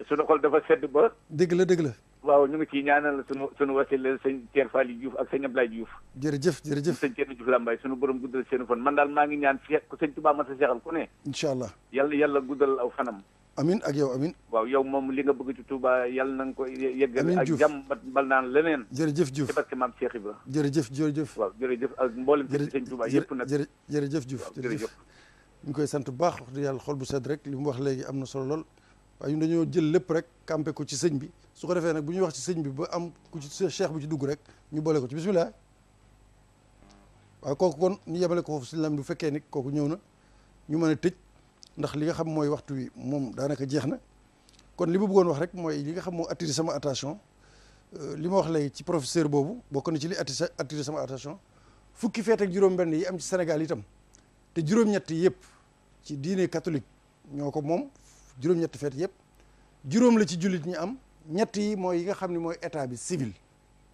suñu xol dafa sedd ba. dëgg la. waaw ñu ngi ciy ñaanal sunu wasila sëñ Thier Fall Diouf ak sëñ Ablaye Diouf. jërëjëf. sëñ Thier Diouf Lambaye sunu borom guddal seen fan man daal maa ngi ñaan ku sëñ Touba ma sa seexal ku ne. incha allah yàlla guddal aw fanam. amin ak yow amin. waaw yow moom li nga bëgg ci Touba yàlla na nga ko yeggal ak jàmm bal naan leneen. jërëjëf Diouf ci barke maam Cheikh Ibra. jërëjëf. waaw jërëjëf ak mboolem ci sëñ Touba yëpp nag. jërëjëf Diouf jërëjëf. ñu ngi koy sant bu baax wax dëgg yàlla xol bu sedd rek li mu wax léegi am na solo lool waaye ñun dañoo jël lépp rek campé ko ci sëñ bi su ko defee nag bu ñuy wax ci sëñ bi ba am ku ci cheikh bu ci dugg rek ñu boole ko ci bisimilah. waaw kooku kon ñu yemale ko foofu sëñ Lam bu fekkee ni kooku ñëw na ñu mën a tëj ndax li nga xam mooy waxtu wi moom daanaka jeex na kon li ma bëggoon wax rek mooy li nga xam moo attiré sama attention li ma wax léegi ci professeur boobu bokk na ci li attiré sama attention fukki feet ak juróom-benn yi am ci Sénégal itam te juróom-ñett yëpp ci diine catholique ñoo ko moom juróom-ñetti feet yëpp juróom la ci jullit ñi am ñett yi mooy yi nga xam ne mooy état bi civil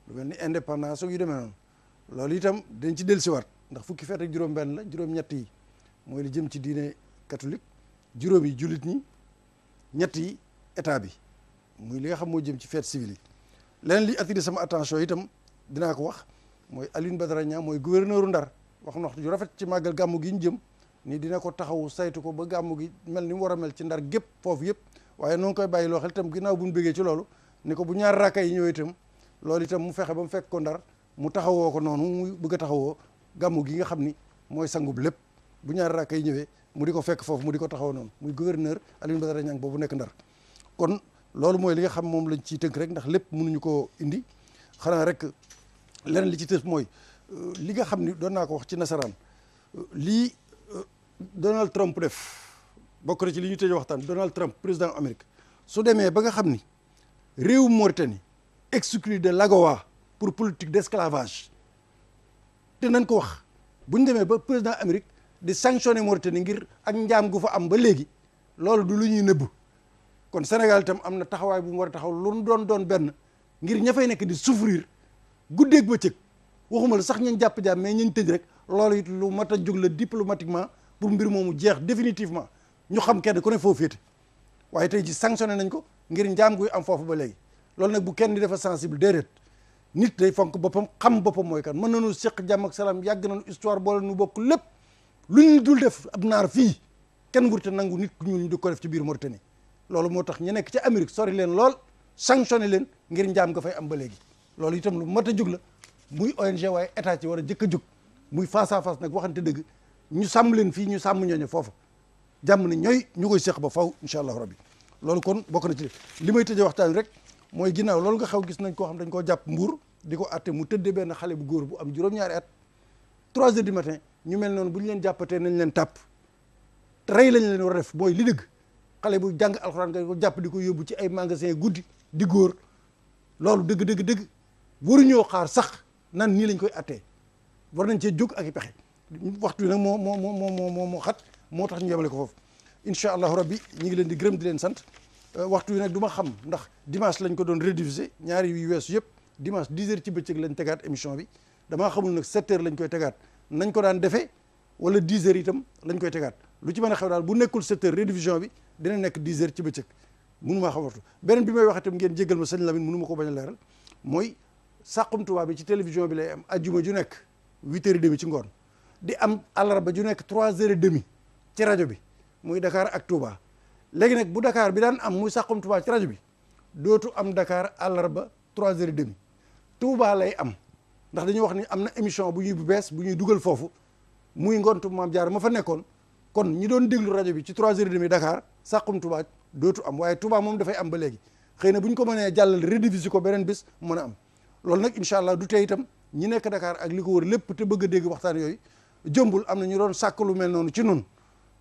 lu mel ni indépendance yu demee noonu loolu itam dañ ci dellusiwaat ndax fukki feet ak juróom-benn la juróom-ñett yi mooy li jëm ci diine catholique juróom yi jullit ñi ñett yi état bi muy li nga xam moo jëm ci feet civil yi leneen li attiré sama attention itam dinaa ko wax mooy Alioune Badara Niang mooy gouverneur Ndar wax na wax ju rafet ci màggal gàmmu gi ñu jëm ni dina ko taxawu saytu ko ba gàmmu gi mel ni mu war a mel ci Ndar gépp foofu yëpp waaye noo ngi koy bàyyi loo xel itam ginnaaw bu ñu bëggee ci loolu ni ko bu ñaar raaka yi ñëwee itam loolu itam mu fexe ba mu fekk ko Ndar mu taxawoo ko noonu mu bëgg a taxawoo gàmmu gi nga xam ni mooy sangub lépp bu ñaar raaka yi ñëwee mu di ko fekk foofu mu di ko taxaw noonu muy gouverneur Alioune Badara Niang boobu nekk Ndar. kon loolu mooy li nga xam moom lañ ciy tënk rek ndax lépp mënuñu koo indi xanaa rek leneen li ci tës mooy li nga xam ni doon naa ko wax ci nasaraan lii Donald Trump def bokk na ci li ñu tëjee waxtaan Donald Trump président Amérique su demee ba nga xam ni réewu Mauritanie exclu de l'AGOA pour politique d'esclavage te nañ ko wax bu ñu demee ba président Amérique di sanctionner Mauritanie ngir ak njaam gu fa am ba léegi loolu du lu ñuy nëbb kon Sénégal itam am na taxawaay bu mu war a taxaw lu doon benn ngir ña fay nekk di souffrir guddeeg bëccëg waxuma la sax ñañ jàpp jàmm mais ñañ tëj rek loolu it lu mat a jóg la diplomatiquement pour mbir moomu jeex définitivement ñu xam kenn ku ne foofu féete waaye tey ji sanctionné nañ ko ngir njaam guy am foofu ba léegi loolu nag bu kenn di dafa sensible déedéet nit day fonk boppam xam boppam mooy kan mën nañu seq jàmm ak salaam yàgg nañu histoire boole nu bokk lépp lu ñu dul def ab naar fii kenn wurte nangu nit ku ñuul ñu di ko def ci biir Mauritanie loolu moo tax ñu nekk ci Amérique sori leen lool sanctionné leen ngir njaam nga fay am ba léegi loolu itam lu mat a jóg la muy ONG waaye état ci war a jëkk a jóg muy face à face nag waxante dëgg ñu sàmm leen fii ñu sàmm ñooñu foofu jàmm ne ñooy ñu koy seq ba faw incha allahu rabbi loolu kon bokk na ci li may tëjee waxtaan rek mooy ginnaaw loolu nga xaw gis nañ koo xam dañ koo jàpp Mbuur di ko atte mu tëddee benn xale bu góor bu am juróom-ñaari at 3 heures du matin ñu mel noonu bu ñu leen jàppatee nañ leen tàpp rey lañ leen war a def mooy li dëgg xale bu jàng alxuraan nga ko jàpp di ko yóbbu ci ay magasin guddi di góor loolu dëgg waruñoo xaar sax nan nii lañ koy attee war nañ cee jóg ak i pexe waxtu bi nag moo xat moo tax ñu yemale ko foofu incha allahu rabbi ñu ngi leen di gërëm di leen sant waxtu wi nag du ma xam ndax dimanche lañ ko doon rediffuser ñaari yu weesu yëpp dimanche 10 heures ci bëccëg lañ tegaat émission bi damaa xamul nag 7 heures lañ koy tegaat nañ ko daan defee wala 10 heures itam lañ koy tegaat lu ci mën a xew daal bu nekkul 7 heures rediffusion bi dina nekk 10 heures ci bëccëg mënu maa xam waxtu beneen bi may wax itam ngeen jéggal ma sëñ Lamine mënu ma ko bañ a leeral mooy Saxum Touba bi ci télévision bi lay am ajjuma ju nekk 8 heures et demi ci ngoon di am àllarba ju nekk 3 heures et demi ci rajo bi muy Dakar ak Touba léegi nag bu Dakar bi daan am muy Saxum Touba ci rajo bi dootu am Dakar àllarba 3 heures et demi Touba lay am ndax dañuy wax ni am na émission bu bees bu ñuy dugal foofu muy ngontu Maam Jaara ma fa nekkoon kon ñi doon déglu rajo bi ci 3 heures et demi Dakar Saxum Touba dootu am waaye Touba moom dafay am ba léegi xëy na bu ñu ko mënee jàllal rediffuser ko beneen bés mën a am loolu nag incha allah du tey itam ñi nekk Dakar ak li ko wër lépp te bëgg a dégg waxtaan yooyu jëmbul am na ñu doon sàkk lu mel noonu ci nun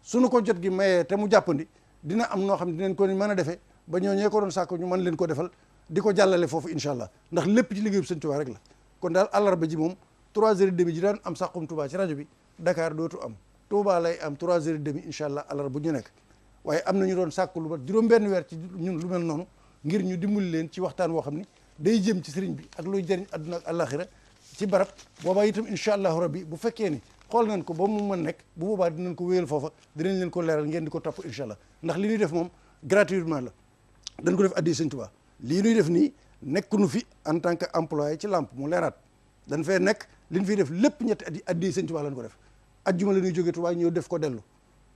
suñu ko jot gi mayee te mu jàppandi dina am noo xam ne dinañ ko mën a defee ba ñooñee ko doon sàkk ñu mën leen ko defal di ko jàllale foofu incha allah ndax lépp ci liggéeyu Sëñ Tuubaa rek la kon daal àllarba ji moom 3 heures et demi ji daan am Saxum Touba ci rajo bi Dakar dootu am Touba lay am 3 heures et demi incha allah àllarba ñu nekk waaye am na ñu doon sàkk lu mat juróom-benn weer ci ñun lu mel noonu ngir ñu dimbali leen ci waxtaan woo xam ni day jëm ci sëriñ bi ak luy jëriñ àdduna ak àllaaxira ci barab boobaa itam incha allahu rabbi bu fekkee ni xool nañ ko ba mu mën nekk bu boobaa dinañ ko wéyal foofa dinañ leen ko leeral ngeen di ko topp incha allah ndax li ñuy def moom gratuitement la dañ ko def addi Sëñ Tuubaa lii ñuy def nii nekkunu fi en tant que employé ci làmp mu leeraat dañ fee nekk li ñu fiy def lépp ñetti addi Sëñ Tuubaa lañ ko def ajjuma la ñuy jógee Tuubaa ñëw def ko dellu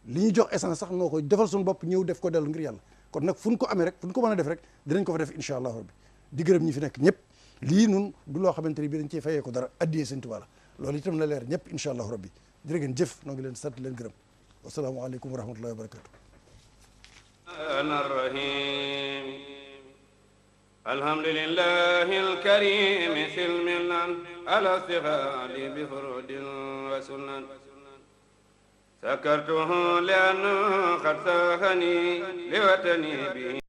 li ñuy jox essence sax noo ko defal suñu bopp ñëw def ko dellu ngir yàlla kon nag fu ñu ko amee rek fu ñu ko mën a def rek dinañ ko fa def incha allahu rabbi di gërëm ñi fi nekk ñëpp lii nun du loo xamante ni bi dañ ciy fayee ko dara addiyee Sëñ Tuubaa la loolu itam la leer ñëpp incha allahu rabbi jërë ngeen jëf noo ngi leen sant leen gërëm wasalaamu aleykum wa rahmatullahi wa barakatu الرحيم الحمد لله الكريم سلمنا على استغال بفرود وسنن سكرته لأنه قد ساخني لوطني به